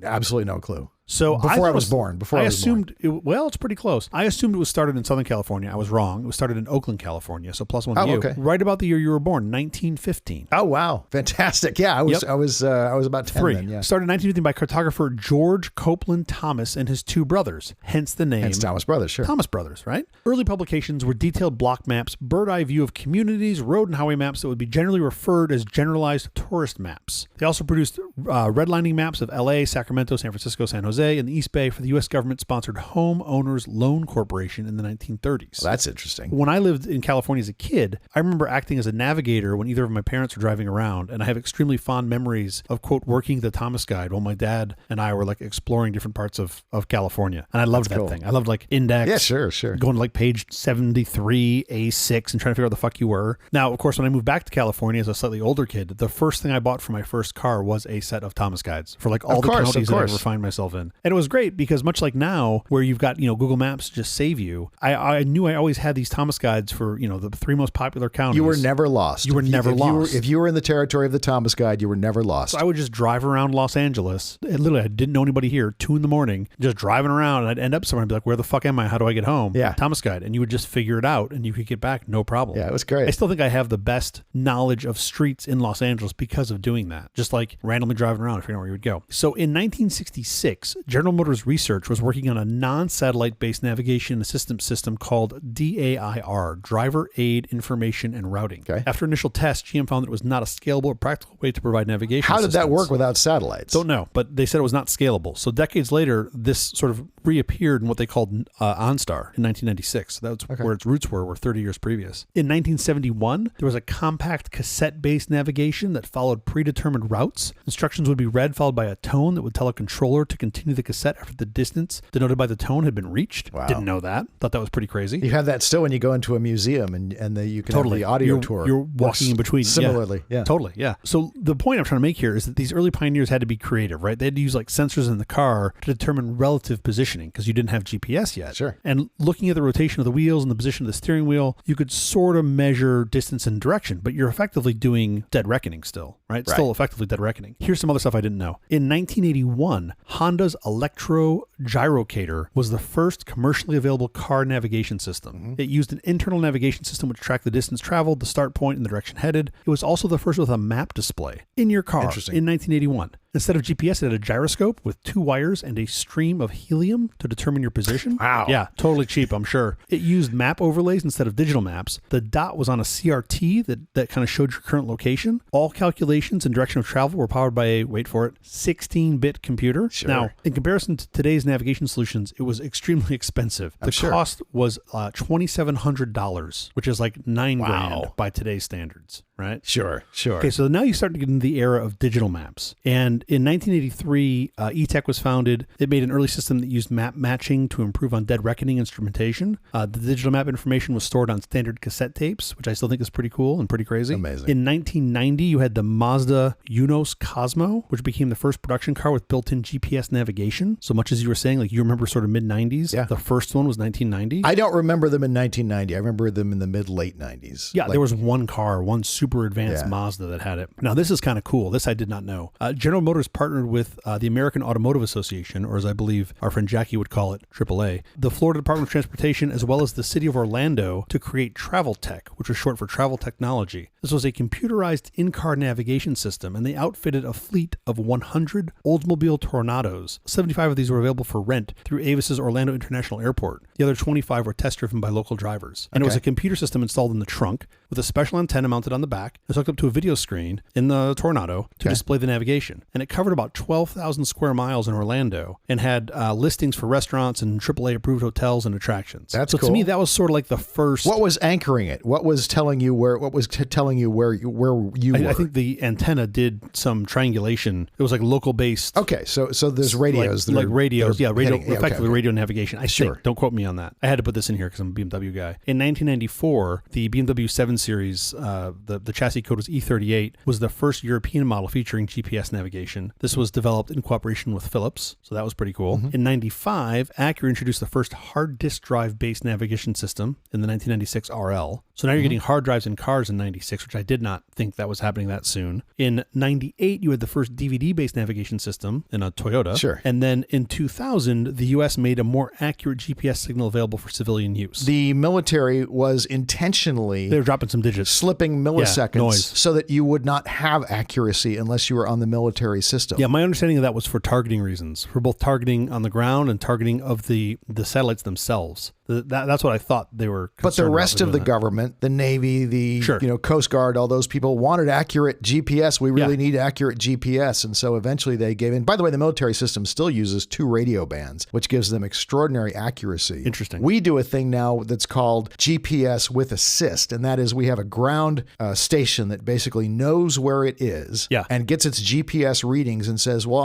Absolutely no clue. So before I was born. I assumed it's pretty close. I assumed it was started in Southern California. I was wrong. It was started in Oakland, California. So +1 to you. Okay. Right about the year you were born, 1915. Oh wow, fantastic! Yeah, I was about 10 then. Yeah. Started in 1915 by cartographer George Copeland Thomas and his 2 brothers. Hence the name. Hence Thomas Brothers. Sure. Thomas Brothers. Right. Early publications were detailed block maps, bird eye view of communities, road and highway maps that would be generally referred as generalized tourist maps. They also produced redlining maps of L.A., Sacramento, San Francisco, San Jose, and the East Bay for the U.S. government-sponsored Home Owners Loan Corporation in the 1930s. Well, that's interesting. When I lived in California as a kid, I remember acting as a navigator when either of my parents were driving around, and I have extremely fond memories of, quote, working the Thomas Guide while my dad and I were like exploring different parts of California. And I loved that thing. I loved like index. Yeah, sure. Going to like page 73, A6, and trying to figure out the fuck you were. Now, of course, when I moved back to California as a slightly older kid, the first thing I bought for my first car was a set of Thomas Thomas guides for like all the counties that I ever find myself in. And it was great because much like now where you've got, Google Maps just save you, I knew I always had these Thomas guides for, the 3 most popular counties. You were never lost. You were never lost. If you were in the territory of the Thomas guide, you were never lost. So I would just drive around Los Angeles. And literally, I didn't know anybody here. 2 a.m, just driving around, and I'd end up somewhere and be like, where the fuck am I? How do I get home? Yeah. Thomas guide. And you would just figure it out and you could get back. No problem. Yeah, it was great. I still think I have the best knowledge of streets in Los Angeles because of doing that. Just like randomly driving around, figuring out where you would go. So in 1966, General Motors Research was working on a non-satellite based navigation assistance system called DAIR, Driver Aid Information and Routing. Okay. After initial tests, GM found that it was not a scalable or practical way to provide navigation How did assistance. that work without satellites? Don't know, but they said it was not scalable. So decades later, this sort of reappeared in what they called OnStar in 1996. So that's where its roots were 30 years previous. In 1971, there was a compact cassette-based navigation that followed predetermined routes. Instructions would be read, followed by a tone that would tell a controller to continue the cassette after the distance denoted by the tone had been reached. Wow. Didn't know that. Thought that was pretty crazy. You have that still when you go into a museum and you can have the audio tour. You're walking in between. Similarly, yeah. Totally, yeah. So the point I'm trying to make here is that these early pioneers had to be creative, right? They had to use like sensors in the car to determine relative positioning because you didn't have GPS yet. Sure. And looking at the rotation of the wheels and the position of the steering wheel, you could sort of measure distance and direction, but you're effectively doing dead reckoning still, right? Still effectively dead reckoning. Here's some other stuff I didn't know. In 1981, Honda's Electro Gyrocator was the first commercially available car navigation system. Mm-hmm. It used an internal navigation system which tracked the distance traveled, the start point, and the direction headed. It was also the first with a map display in your car in 1981. Instead of GPS, it had a gyroscope with 2 wires and a stream of helium to determine your position. Wow. Yeah, totally cheap, I'm sure. It used map overlays instead of digital maps. The dot was on a CRT that kind of showed your current location. All calculations and direction of travel were powered by a, wait for it, 16-bit computer. Sure. Now, in comparison to today's navigation solutions, it was extremely expensive. The cost was $2,700, which is like $9,000 by today's standards, right? Sure. Okay, so now you start to get into the era of digital maps. And in 1983, eTech was founded. It made an early system that used map matching to improve on dead reckoning instrumentation. The digital map information was stored on standard cassette tapes, which I still think is pretty cool and pretty crazy. Amazing. In 1990, you had the Mazda Unos Cosmo, which became the first production car with built-in GPS navigation. So much as you were saying, like you remember sort of mid-90s. Yeah. The first one was 1990. I don't remember them in 1990. I remember them in the mid-late 90s. Yeah, there was one car, one super advanced Mazda that had it. Now, this is kind of cool. This I did not know. General Motors partnered with the American Automotive Association, or as I believe our friend Jackie would call it, AAA, the Florida Department of Transportation, as well as the city of Orlando to create Travel Tech, which was short for Travel Technology. This was a computerized in-car navigation system, and they outfitted a fleet of 100 Oldsmobile Tornados. 75 of these were available for rent through Avis's Orlando International Airport. The other 25 were test-driven by local drivers. And it was a computer system installed in the trunk with a special antenna mounted on the back. It was hooked up to a video screen in the Tornado to display the navigation. And it covered about 12,000 square miles in Orlando and had listings for restaurants and AAA-approved hotels and attractions. That's so cool. To me, that was sort of like the first. What was anchoring it? What was telling you where? What was telling you where you were? I think the antenna did some triangulation. It was like local based. Okay, so there's radios, like radios, effectively okay. radio navigation. I think. Don't quote me on that. I had to put this in here because I'm a BMW guy. In 1994, the BMW 7 Series, the chassis code was E38, was the first European model featuring GPS navigation. This was developed in cooperation with Philips, so that was pretty cool. In 95, Acura introduced the first hard disk drive based navigation system in the 1996 RL. So now you're getting hard drives in cars in 96, which I did not think that was happening that soon. In 98, you had the first DVD-based navigation system in a Toyota. Sure. And then in 2000, the U.S. made a more accurate GPS signal available for civilian use. The military was intentionally... They were dropping some digits. Slipping milliseconds noise. So that you would not have accuracy unless you were on the military system. Yeah, my understanding of that was for targeting reasons, for both targeting on the ground and targeting of the satellites themselves. That's what I thought they were concerned But the rest about of the that. government, the Navy, the Coast Guard, all those people wanted accurate GPS. We really need accurate GPS. And so eventually they gave in. By the way, the military system still uses 2 radio bands, which gives them extraordinary accuracy. Interesting. We do a thing now that's called GPS with assist. And that is we have a ground station that basically knows where it is and gets its GPS readings and says, well,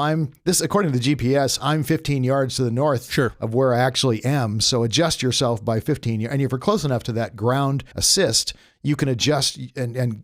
according to the GPS, I'm 15 yards to the north of where I actually am. So adjust yourself by 15 yards. And if you're close enough to that ground assist, you can adjust and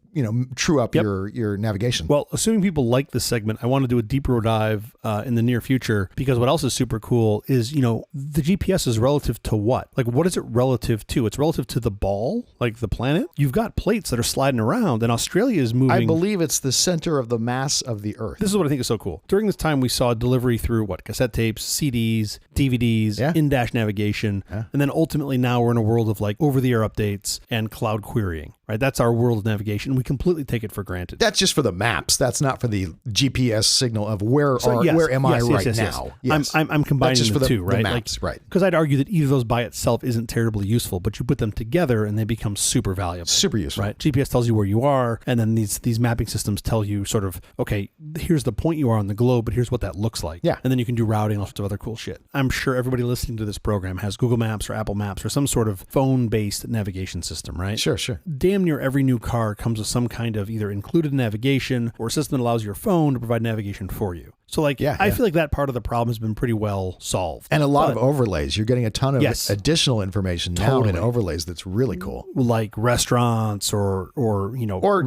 true up your navigation. Well, assuming people like this segment, I want to do a deeper dive in the near future, because what else is super cool is, the GPS is relative to what? Like, what is it relative to? It's relative to the ball, like the planet. You've got plates that are sliding around, and Australia is moving. I believe it's the center of the mass of the Earth. This is what I think is so cool. During this time, we saw delivery through cassette tapes, CDs, DVDs, in-dash navigation, and then ultimately now we're in a world of like over-the-air updates and cloud querying. Right, that's our world of navigation. We completely take it for granted. That's just for the maps. That's not for the GPS signal of where am I right now. Yes. I'm combining just the two, right? The maps, right. Because I'd argue that either of those by itself isn't terribly useful, but you put them together and they become super valuable. Super useful. Right? GPS tells you where you are, and then these mapping systems tell you sort of, okay, here's the point you are on the globe, but here's what that looks like. Yeah. And then you can do routing and all sorts of other cool shit. I'm sure everybody listening to this program has Google Maps or Apple Maps or some sort of phone-based navigation system, right? Sure. Damn near every new car comes with some kind of either included navigation or a system that allows your phone to provide navigation for you. So I feel like that part of the problem has been pretty well solved. And a lot of overlays. You're getting a ton of additional information now in overlays that's really cool. Like restaurants or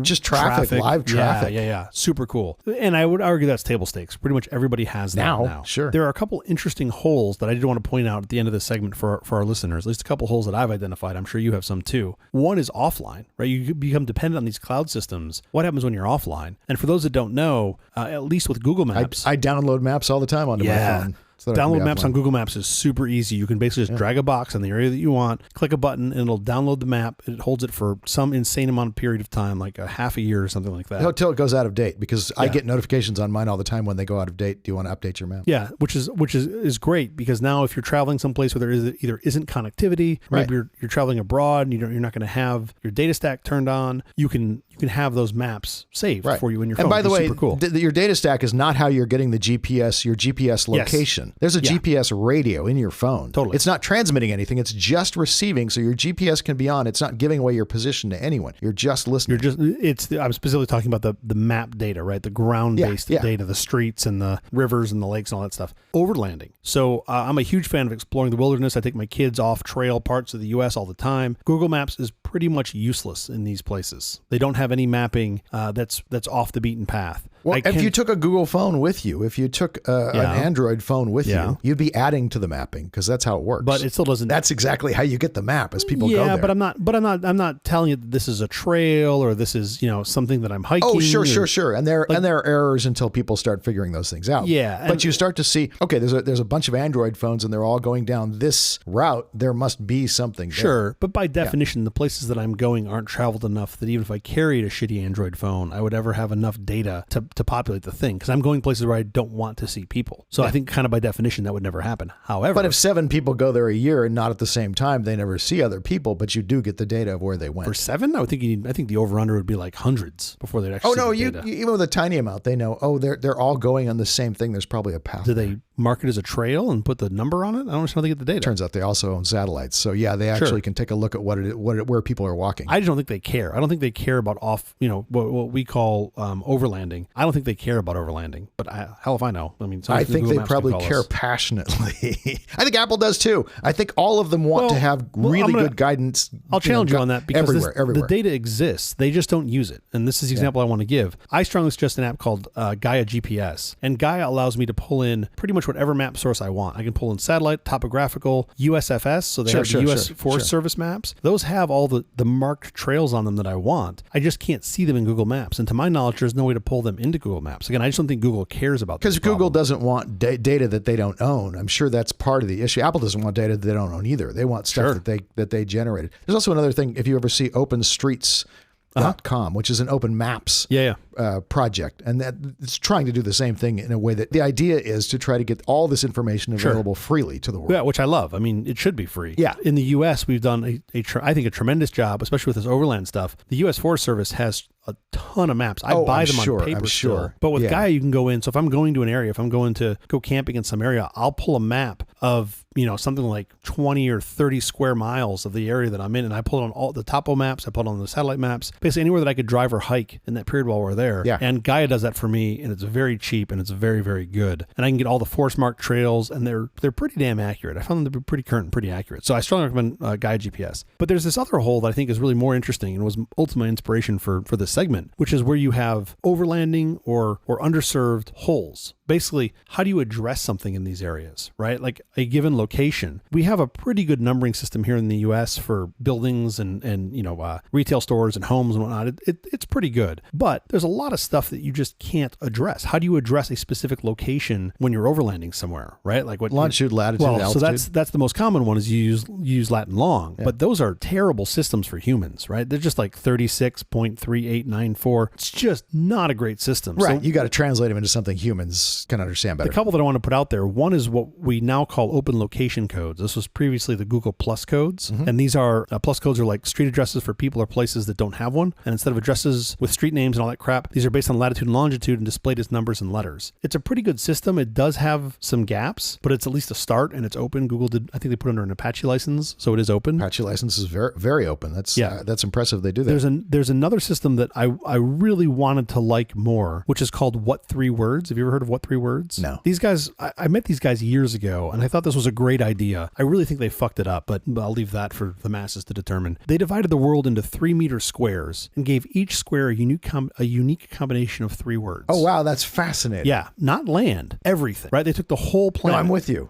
just traffic. Live traffic. Yeah. Super cool. And I would argue that's table stakes. Pretty much everybody has that now. Sure. There are a couple interesting holes that I did want to point out at the end of this segment for our listeners. At least a couple holes that I've identified. I'm sure you have some too. One is offline, right? You become dependent on these cloud systems. What happens when you're offline? And for those that don't know, at least with Google Maps, I download maps all the time onto my phone. So download maps on Google Maps is super easy. You can basically just drag a box in the area that you want, click a button, and it'll download the map. It holds it for some insane amount of period of time, like a half a year or something like that. Until it goes out of date, because I get notifications on mine all the time when they go out of date. Do you want to update your map? Yeah, which is great, because now if you're traveling someplace where there either isn't connectivity, or maybe you're traveling abroad and you're not going to have your data stack turned on, you can have those maps saved for you in your phone. And by the way, super cool. Your data stack is not how you're getting your GPS location. Yes. There's a GPS radio in your phone. Totally. It's not transmitting anything. It's just receiving. So your GPS can be on. It's not giving away your position to anyone. You're just listening. I'm specifically talking about the map data, right? The ground-based data, the streets and the rivers and the lakes and all that stuff. Overlanding. So I'm a huge fan of exploring the wilderness. I take my kids off trail parts of the U.S. all the time. Google Maps is pretty much useless in these places. They don't have any mapping that's off the beaten path. Well, if you took a Google phone with you, if you took an Android phone with you, you'd be adding to the mapping, because that's how it works. But it still doesn't. That's exactly how you get the map as people go there. Yeah, but I'm not telling you that this is a trail or this is something that I'm hiking. Oh, sure. And there are errors until people start figuring those things out. Yeah, but you start to see, okay, there's a bunch of Android phones and they're all going down this route. There must be something there. Sure, but by definition, the places that I'm going aren't traveled enough that even if I carried a shitty Android phone, I would ever have enough data to populate the thing, because I'm going places where I don't want to see people. So I think kind of by definition that would never happen. However, but if 7 people go there a year and not at the same time, they never see other people, but you do get the data of where they went. For 7, I think the over-under would be like hundreds before they'd actually see the data. Even with a tiny amount, they know, they're all going on the same thing. There's probably a path. Do they mark it as a trail and put the number on it? I don't know how they get the data. Turns out they also own satellites. So yeah, they actually can take a look at where people are walking. I just don't think they care. I don't think they care about what we call overlanding. I don't think they care about overlanding, but hell if I know. I mean, I think they probably care passionately. I think Apple does too. I think all of them want to have really good guidance. I'll challenge you on that, because everywhere. The data exists. They just don't use it. And this is the example I want to give. I strongly suggest an app called Gaia GPS. And Gaia allows me to pull in pretty much whatever map source I want. I can pull in satellite, topographical, USFS, so they have the U.S. Forest Service maps. Those have all the marked trails on them that I want. I just can't see them in Google Maps. And to my knowledge, there's no way to pull them into Google Maps. Again, I just don't think Google cares about this. Because Google doesn't want data that they don't own. I'm sure that's part of the issue. Apple doesn't want data that they don't own either. They want stuff that they generated. There's also another thing, if you ever see OpenStreets.com, which is an open maps project, and that it's trying to do the same thing in a way that the idea is to try to get all this information available freely to the world. Yeah, which I love. I mean, it should be free. Yeah. In the U.S., we've done I think a tremendous job, especially with this overland stuff. The U.S. Forest Service has a ton of maps. I buy them on paper still. But with Gaia, you can go in. So if I'm going to an area, if I'm going to go camping in some area, I'll pull a map of, something like 20 or 30 square miles of the area that I'm in. And I pull it on all the topo maps. I pull it on the satellite maps, basically anywhere that I could drive or hike in that period while we're there. Yeah. And Gaia does that for me, and it's very cheap and it's very, very good. And I can get all the forest marked trails, and they're pretty damn accurate. I found them to be pretty current and pretty accurate. So I strongly recommend Gaia GPS. But there's this other hole that I think is really more interesting and was ultimate inspiration for this segment, which is where you have overlanding or underserved holes. Basically, how do you address something in these areas, right? Like a given location. We have a pretty good numbering system here in the U.S. for buildings and retail stores and homes and whatnot. It's pretty good. But there's a lot of stuff that you just can't address. How do you address a specific location when you're overlanding somewhere, right? Like what longitude, latitude, altitude. So that's the most common one is you use lat and long. Yeah. But those are terrible systems for humans, right? They're just like 36.3894. It's just not a great system. Right. So, you got to translate them into something humans can understand better. The couple that I want to put out there, one is what we now call open location codes. This was previously the Google Plus codes. Mm-hmm. And these are, Plus codes are like street addresses for people or places that don't have one. And instead of addresses with street names and all that crap, these are based on latitude and longitude and displayed as numbers and letters. It's a pretty good system. It does have some gaps, but it's at least a start and it's open. Google did, I think they put it under an Apache license, so it is open. Apache license is very, very open. That's impressive. They do that. There's another system that I really wanted to like more, which is called What 3 Words. Have you ever heard of What 3 Words? No. These guys, I met these guys years ago, and I thought this was a great idea. I really think they fucked it up, but I'll leave that for the masses to determine. They divided the world into 3-meter squares and gave each square a unique combination of 3 words. Oh, wow. That's fascinating. Yeah. Not land. Everything. Right? They took the whole planet. No, I'm with you.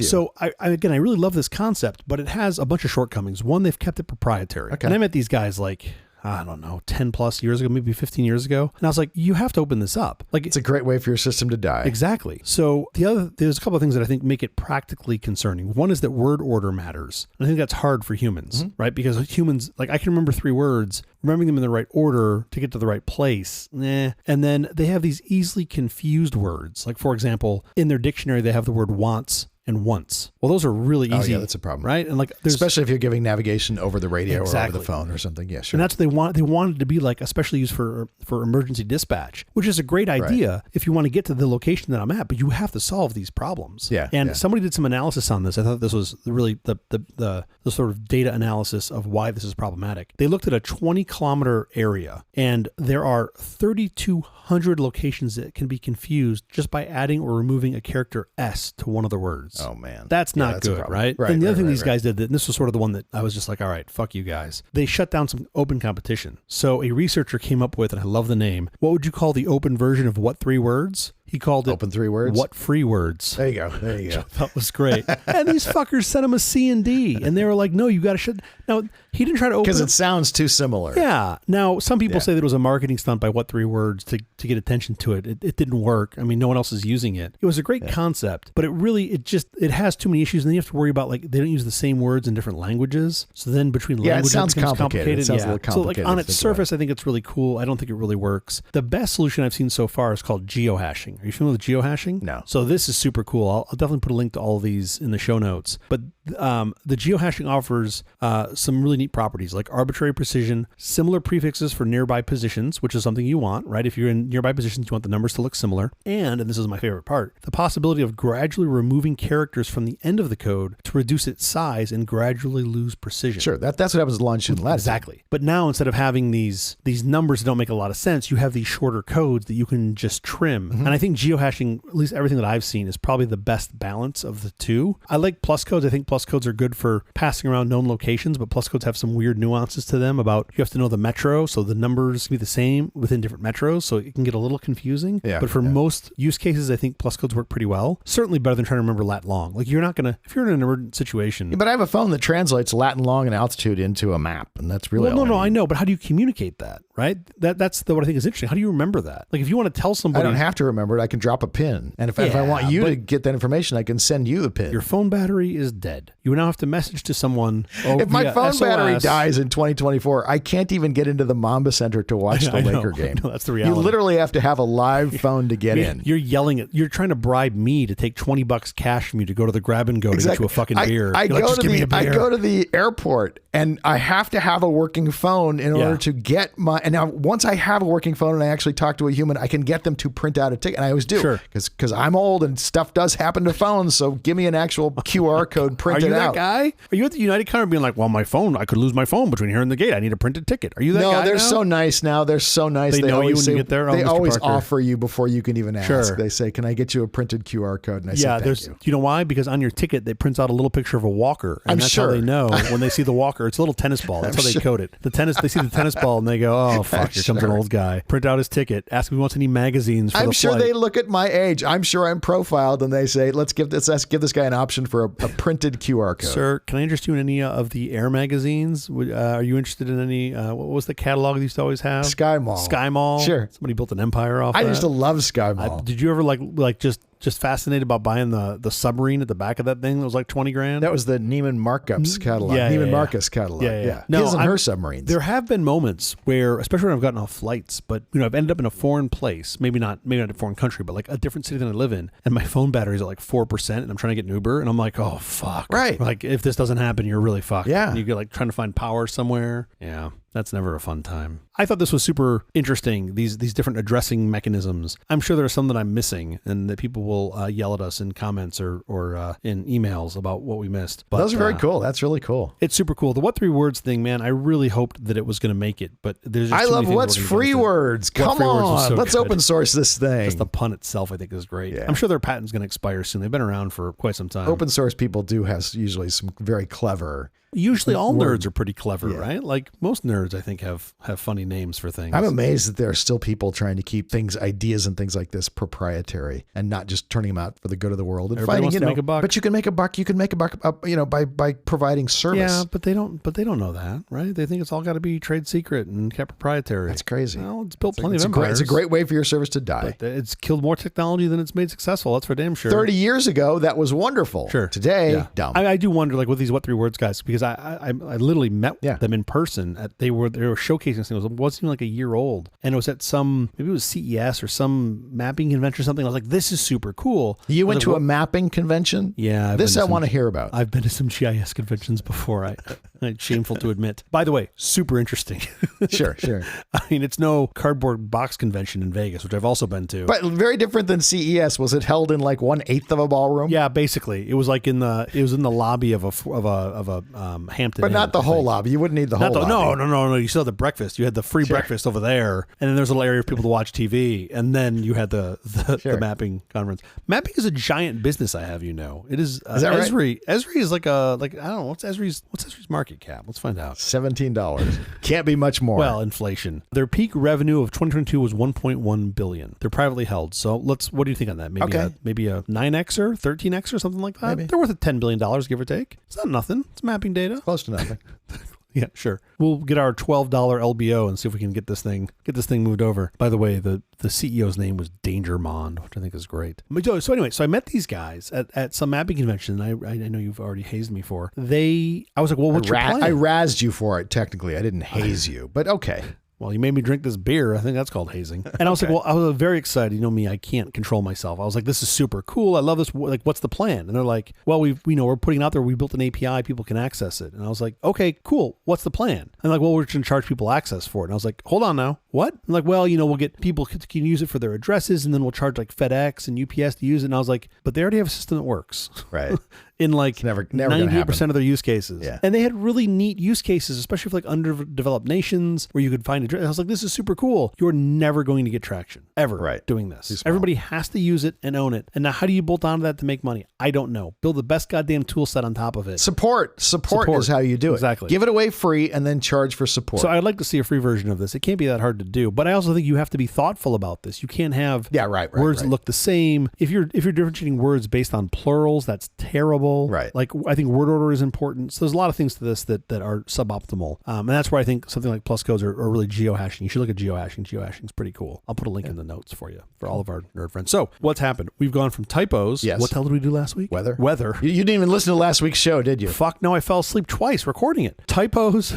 So, I really love this concept, but it has a bunch of shortcomings. One, they've kept it proprietary. Okay. And I met these guys like, I don't know, 10 plus years ago, maybe 15 years ago. And I was like, you have to open this up. Like, it's a great way for your system to die. Exactly. So there's a couple of things that I think make it practically concerning. One is that word order matters. And I think that's hard for humans, right? Because humans, like I can remember 3 words, remembering them in the right order to get to the right place. And then they have these easily confused words. Like, for example, in their dictionary, they have the word wants and once. Well, those are really easy. Oh, yeah, that's a problem. Right? And like, especially if you're giving navigation over the radio or over the phone or something. Yeah, sure. And that's what they want. They wanted to be like, especially used for emergency dispatch, which is a great idea if you want to get to the location that I'm at, but you have to solve these problems. Yeah. And somebody did some analysis on this. I thought this was really the sort of data analysis of why this is problematic. They looked at a 20-kilometer area, and there are 3,200 locations that can be confused just by adding or removing a character S to one of the words. Oh, man. That's not good, right? And the other thing these guys did, and this was sort of the one that I was just like, all right, fuck you guys. They shut down some open competition. So a researcher came up with, and I love the name, what would you call the open version of What 3 Words? He called it Open 3 Words. What Free Words. There you go. That was great. And these fuckers sent him a C and D, and they were like, no, you got to shut. Now, he didn't try to open because it sounds too similar. Yeah. Now, some people say that it was a marketing stunt by What 3 Words to get attention to it. It didn't work. I mean, no one else is using it. It was a great concept, but it has too many issues, and then you have to worry about, like, they don't use the same words in different languages. So then between languages, it sounds becomes complicated. It sounds a little complicated. So, like, on its surface, I think it's really cool. I don't think it really works. The best solution I've seen so far is called geohashing. Are you familiar with geohashing? No. So this is super cool. I'll definitely put a link to all of these in the show notes. But the geohashing offers some really neat properties like arbitrary precision, similar prefixes for nearby positions, which is something you want, right? If you're in nearby positions, you want the numbers to look similar. And this is my favorite part, the possibility of gradually removing characters from the end of the code to reduce its size and gradually lose precision. Sure. That's what happens with longitude and latitude. Exactly. But now instead of having these numbers that don't make a lot of sense, you have these shorter codes that you can just trim. And I think geohashing, at least everything that I've seen, is probably the best balance of the two. I like plus codes. I think plus codes are good for passing around known locations, but plus codes have some weird nuances to them about you have to know the metro, so the numbers can be the same within different metros, so it can get a little confusing. Yeah, but for most use cases, I think plus codes work pretty well. Certainly better than trying to remember lat long. Like, you're not going to, if you're in an emergent situation. Yeah, but I have a phone that translates Latin long and altitude into a map, and that's really I know, but how do you communicate that, right? That's what I think is interesting. How do you remember that? Like, if you want to tell somebody. I don't have to remember it. I can drop a pin. And if I want you to get that information, I can send you the pin. Your phone battery is dead. dead. You now have to message to someone. If my phone SOS. battery dies in 2024, I can't even get into the Mamba Center to watch the Laker game. I know, that's the reality. You literally have to have a live phone to get in. You're yelling at. You're trying to bribe me to take $20 cash from you to go to the grab and go to get you a fucking beer. I go to the airport and I have to have a working phone in order to get my. And now once I have a working phone and I actually talk to a human, I can get them to print out a ticket. And I always do, because I'm old and stuff does happen to phones. So give me an actual QR code printed out. Are you that guy? Are you at the United Counter being like, well, my phone, I could lose my phone between here and the gate. I need a printed ticket. Are you that guy? No, they're now? so nice now. They're so nice. They know you when you get there. They Mr. always Parker. offer you before you can even ask. Sure. They say, "Can I get you a printed QR code?" And I say, "Thank you." You know why? Because on your ticket, they print out a little picture of a walker. And that's how they know when they see the walker. It's a little tennis ball. That's how they code it. They see the tennis ball and they go, oh, fuck, here comes an old guy. Print out his ticket. Ask if he wants any magazines for I'm the sure flight. they look at my age. I'm sure I'm profiled and they say, let's give this guy an option for a printed QR code. Sir, can I interest you in any of the Air magazines? Are you interested in any, what was the catalog they used to always have? Sky Mall. Sky Mall? Sure. Somebody built an empire off I that. used to love Sky Mall. Did you ever like just fascinated about buying the submarine at the back of that thing that was like $20,000? That was the Neiman Marcus catalog. Neiman Marcus catalog. Yeah. No, his and her submarines. There have been moments where, especially when I've gotten off flights, but I've ended up in a foreign place, maybe not a foreign country, but like a different city than I live in, and my phone battery's at like 4%, and I'm trying to get an Uber, and I'm like, oh fuck, right? Like if this doesn't happen, you're really fucked. Yeah, and you get like trying to find power somewhere. Yeah. That's never a fun time. I thought this was super interesting, these different addressing mechanisms. I'm sure there are some that I'm missing and that people will yell at us in comments or in emails about what we missed. But those are very cool. That's really cool. It's super cool. The What 3 Words thing, man, I really hoped that it was going to make it, but there's just I too love many What's Free Words. Come on. Let's open source this thing. Just the pun itself, I think, is great. Yeah. I'm sure their patent's going to expire soon. They've been around for quite some time. Open source people do have usually some very clever. Usually all nerds are pretty clever, right? Like most nerds, I think, have funny names for things. I'm amazed that there are still people trying to keep ideas and things like this proprietary and not just turning them out for the good of the world and Everybody wants to make a buck. But you can make a buck. You can make a buck, by providing service. Yeah, but they don't know that, right? They think it's all got to be trade secret and kept proprietary. That's crazy. Well, it's built plenty of empires. It's a great way for your service to die. But it's killed more technology than it's made successful. That's for damn sure. 30 years ago, that was wonderful. Sure. Today, dumb. I do wonder, like with these What 3 Words guys, because I literally met them in person. They were showcasing things. It wasn't even like a year old, and it was at maybe it was CES or some mapping convention or something. I was like, this is super cool. You went to a mapping convention? Yeah. I want to hear about. I've been to some GIS conventions before. It's shameful to admit. By the way, super interesting. Sure. I mean, it's no cardboard box convention in Vegas, which I've also been to. But very different than CES. Was it held in like 1/8 of a ballroom? Yeah, basically, it was like in the lobby of a Hampton. But not the whole lobby. You wouldn't need the whole lobby. No. You still had the breakfast. You had the free breakfast over there, and then there's a little area for people to watch TV, and then you had the mapping conference. Mapping is a giant business. It is. Is that right? Esri is like I don't know what's Esri's market cap. Let's find out. $17. Can't be much more. Well, inflation. Their peak revenue of 2022 was $1.1 billion. They're privately held. So what do you think on that? Maybe a 9Xer, 13Xer, something like that. Maybe. They're worth $10 billion, give or take. It's not nothing. It's mapping data. Close to nothing. Yeah, sure. We'll get our $12 LBO and see if we can get this thing moved over. By the way, the CEO's name was Dangermond, which I think is great. So anyway, I met these guys at some mapping convention. I know you've already hazed me for. I was like, well, what's your plan? I razzed you for it, technically. I didn't haze you, but okay. Well, you made me drink this beer. I think that's called hazing. And I was like, well, I was very excited. You know me, I can't control myself. I was like, this is super cool. I love this. Like, what's the plan? And they're like, well, we're putting it out there. We built an API. People can access it. And I was like, okay, cool. What's the plan? And they're like, well, we're going to charge people access for it. And I was like, hold on now. What? I'm like, well, we'll get people can use it for their addresses, and then we'll charge like FedEx and UPS to use it. And I was like, but they already have a system that works. Right. In like 98% of their use cases. Yeah. And they had really neat use cases, especially for like underdeveloped nations where you could find address. I was like, this is super cool. You're never going to get traction ever doing this. Everybody has to use it and own it. And now how do you bolt onto that to make money? I don't know. Build the best goddamn tool set on top of it. Support is how you do it. Exactly. Give it away free and then charge for support. So I'd like to see a free version of this. It can't be that hard to do, but I also think you have to be thoughtful about this. You can't have words that look the same. If you're differentiating words based on plurals, that's terrible. level. Right. Like, I think word order is important. So there's a lot of things to this that are suboptimal. And that's where I think something like plus codes are really geohashing. You should look at geohashing. Geohashing is pretty cool. I'll put a link in the notes for you, for all of our nerd friends. So what's happened? We've gone from typos. Yes. What the hell did we do last week? Weather. You didn't even listen to last week's show, did you? Fuck no, I fell asleep twice recording it. Typos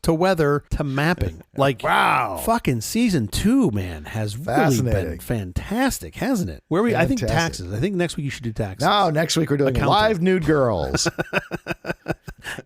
to weather to mapping. Like, wow. Fucking season 2, man, has really been fantastic, hasn't it? I think taxes. I think next week you should do taxes. No, next week we're doing live nude girls.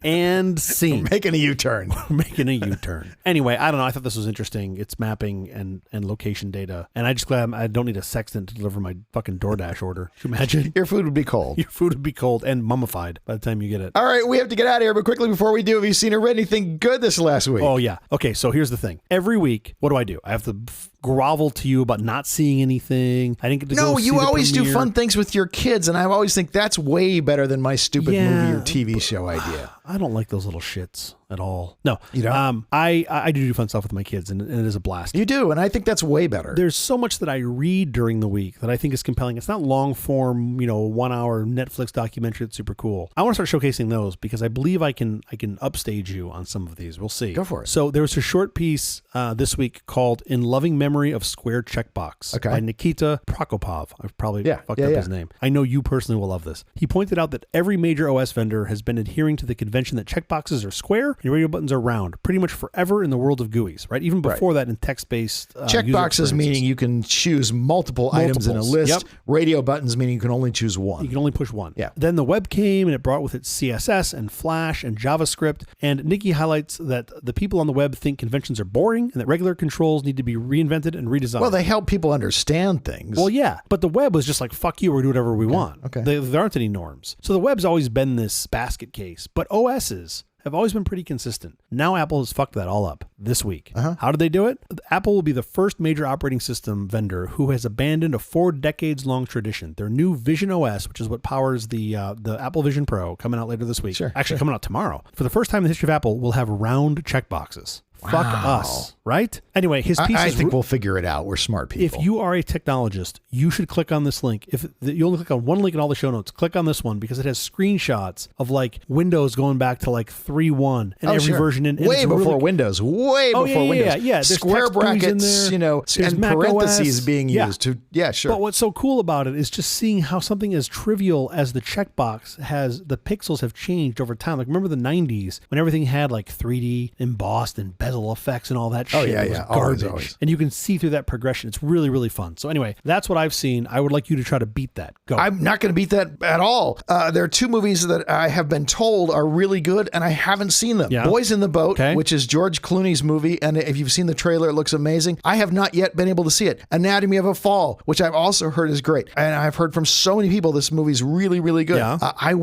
And scene. We're making a U-turn. Anyway, I don't know. I thought this was interesting. It's mapping and location data. And I just glad I don't need a sextant to deliver my fucking DoorDash order. Can you imagine? Your food would be cold. Your food would be cold and mummified by the time you get it. All right, we have to get out of here. But quickly before we do, have you seen or read anything good this last week? Oh, yeah. Okay, so here's the thing. Every week, what do? I have to grovel to you about not seeing anything. I didn't get to go see the you always premiere. do fun things with your kids, and I always think that's way better than my stupid movie or TV show idea. I don't like those little shits at all. No, you don't. I do fun stuff with my kids, and it is a blast. You do, and I think that's way better. There's so much that I read during the week that I think is compelling. It's not long form, 1 hour Netflix documentary that's super cool. I want to start showcasing those because I believe I can upstage you on some of these. We'll see. Go for it. So there was a short piece this week called "In Loving Memory of Square Checkbox" by Nikita Prokopov. I've probably fucked up his name. I know you personally will love this. He pointed out that every major OS vendor has been adhering to the convention that checkboxes are square and radio buttons are round, pretty much forever in the world of GUIs, right? Even before that in text-based checkboxes meaning you can choose multiple items in a list. Yep. Radio buttons meaning you can only choose one. You can only push one. Yeah. Then the web came and it brought with it CSS and Flash and JavaScript. And Nikki highlights that the people on the web think conventions are boring and that regular controls need to be reinvented and redesigned. Well, they help people understand things. Well, yeah. But the web was just like, fuck you, we're doing whatever we want. Okay. There aren't any norms. So the web's always been this basket case. But OSs have always been pretty consistent. Now Apple has fucked that all up this week. How did they do it? Apple will be the first major operating system vendor who has abandoned a 4 decades long tradition. Their new Vision OS, which is what powers the Apple Vision Pro, coming out later this week. Coming out tomorrow. For the first time in the history of Apple, will have round checkboxes. Wow. Fuck us, right? Anyway, his piece I think we'll figure it out. We're smart people. If you are a technologist, you should click on this link. If you only click on one link in all the show notes, click on this one because it has screenshots of like Windows going back to like 3.1 and every version in way before Windows. Way before Windows. Yeah. There's square brackets, and parentheses being used to. Yeah, sure. But what's so cool about it is just seeing how something as trivial as the checkbox has the pixels have changed over time. Like remember the 90s when everything had like 3D embossed and bezel effects and all that shit. It was garbage. Always. And you can see through that progression. It's really, really fun. So anyway, that's what I've seen. I would like you to try to beat that. Go. I'm not going to beat that at all. There are 2 movies that I have been told are really good and I haven't seen them. Yeah. Boys in the Boat, which is George Clooney's movie. And if you've seen the trailer, it looks amazing. I have not yet been able to see it. Anatomy of a Fall, which I've also heard is great. And I've heard from so many people this movie's really, really good. Yeah. I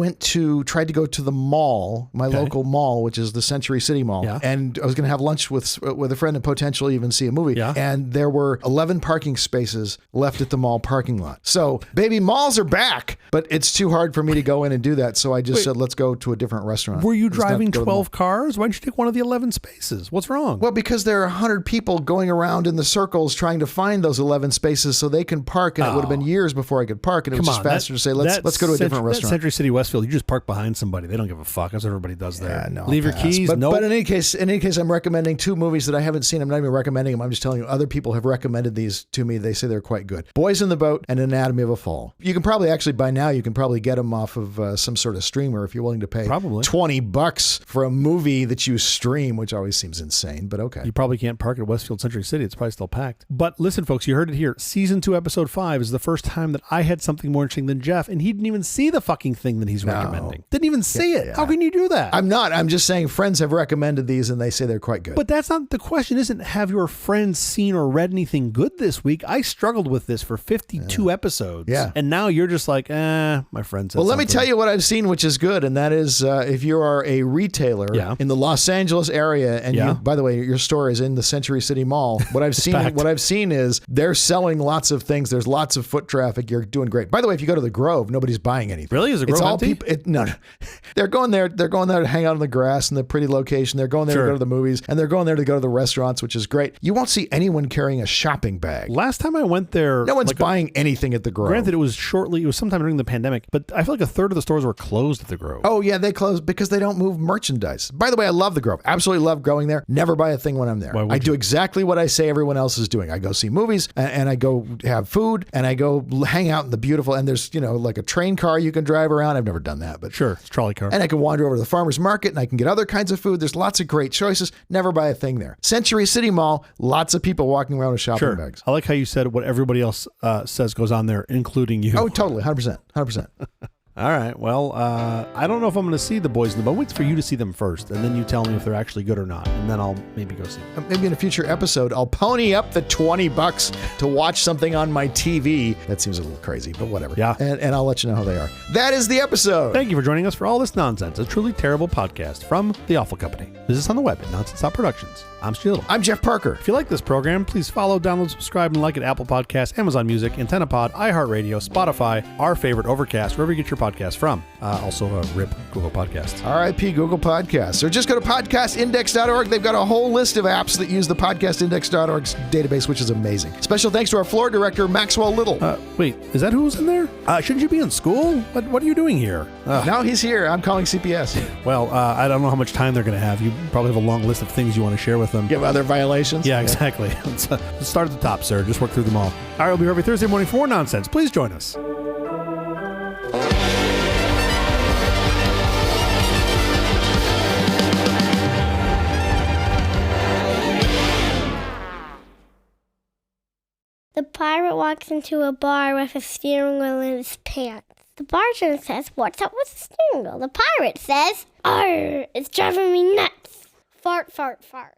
tried to go to the mall, my local mall, which is the Century City Mall. Yeah. And I was going to have lunch with a friend and potentially even see a movie. Yeah. And there were 11 parking spaces left at the mall parking lot. So, baby, malls are back, but it's too hard for me to go in and do that. So I just said, let's go to a different restaurant. Were you driving 12 cars? Why didn't you take one of the 11 spaces? What's wrong? Well, because there are 100 people going around in the circles trying to find those 11 spaces so they can park. And it would have been years before I could park. And it was just faster to say, let's go to a different restaurant. Century City Westfield, you just park behind somebody. They don't give a fuck. That's what everybody does there. No, leave your keys. But in any case, I'm recommending 2 movies that I haven't seen. I'm not even recommending them. I'm just telling you, other people have recommended these to me. They say they're quite good. Boys in the Boat and Anatomy of a Fall. You can probably by now, you can probably get them off of some sort of streamer if you're willing to pay $20 for a movie that you stream, which always seems insane, but okay. You probably can't park at Westfield Century City. It's probably still packed. But listen, folks, you heard it here. Season 2, episode 5 is the first time that I had something more interesting than Jeff, and he didn't even see the fucking thing that he's recommending. Didn't even see it. Yeah. How can you do that? I'm not. I'm just saying friends have recommended these and they say they're quite good. But that's not the question. Isn't have your friends seen or read anything good this week? I struggled with this for 52 episodes. Yeah. And now you're just like, my friend said let me tell you what I've seen, which is good. And that is if you are a retailer in the Los Angeles area, and you, by the way, your store is in the Century City Mall. What I've seen is they're selling lots of things. There's lots of foot traffic. You're doing great. By the way, if you go to the Grove, nobody's buying anything. Really? Is the Grove empty? No. They're going there to hang out on the grass in the pretty location. They're going there to go to the movies, and they're going there to go to the restaurants, which is great. You won't see anyone carrying a shopping bag. Last time I went there, No one's buying anything at the Grove. Granted, it was sometime during the pandemic, but I feel like a third of the stores were closed at the Grove. Oh, yeah, they closed because they don't move merchandise. By the way, I love the Grove. Absolutely love going there. Never buy a thing when I'm there. I do exactly what I say everyone else is doing. I go see movies, and I go have food, and I go hang out in the beautiful, and there's, like a train car you can drive around. I've never done that, but sure, it's a trolley car. And I can wander over to the farmer's market, and I can get other kinds of food. There's lots of great choices. Never buy a thing there. Century City Mall, lots of people walking around with shopping bags. I like how you said what everybody else says goes on there, including you. Oh, totally. 100%. 100%. All right. Well, I don't know if I'm going to see the boys in the boat. Wait for you to see them first, and then you tell me if they're actually good or not, and then I'll maybe go see them. Maybe in a future episode, I'll pony up the $20 to watch something on my TV. That seems a little crazy, but whatever. Yeah. And I'll let you know how they are. That is the episode. Thank you for joining us for All This Nonsense, a truly terrible podcast from The Awful Company. Visit us on the web at Nonsense Productions. I'm Stu Little. I'm Jeff Parker. If you like this program, please follow, download, subscribe, and like at Apple Podcasts, Amazon Music, AntennaPod, iHeartRadio, Spotify, our favorite, Overcast, wherever you get your podcasts from. Also, RIP Google Podcasts. RIP Google Podcasts. Or just go to podcastindex.org. They've got a whole list of apps that use the podcastindex.org database, which is amazing. Special thanks to our floor director, Maxwell Little. Wait, is that who's in there? Shouldn't you be in school? What are you doing here? Now he's here. I'm calling CPS. Well, I don't know how much time they're going to have. You probably have a long list of things you want to share with them. Give other violations? Yeah, exactly. Let's start at the top, sir. Just work through them all. All right, we'll be here every Thursday morning for more nonsense. Please join us. The pirate walks into a bar with a steering wheel in his pants. The bartender says, "What's up with the steering wheel?" The pirate says, "Arr, it's driving me nuts." Fart, fart, fart.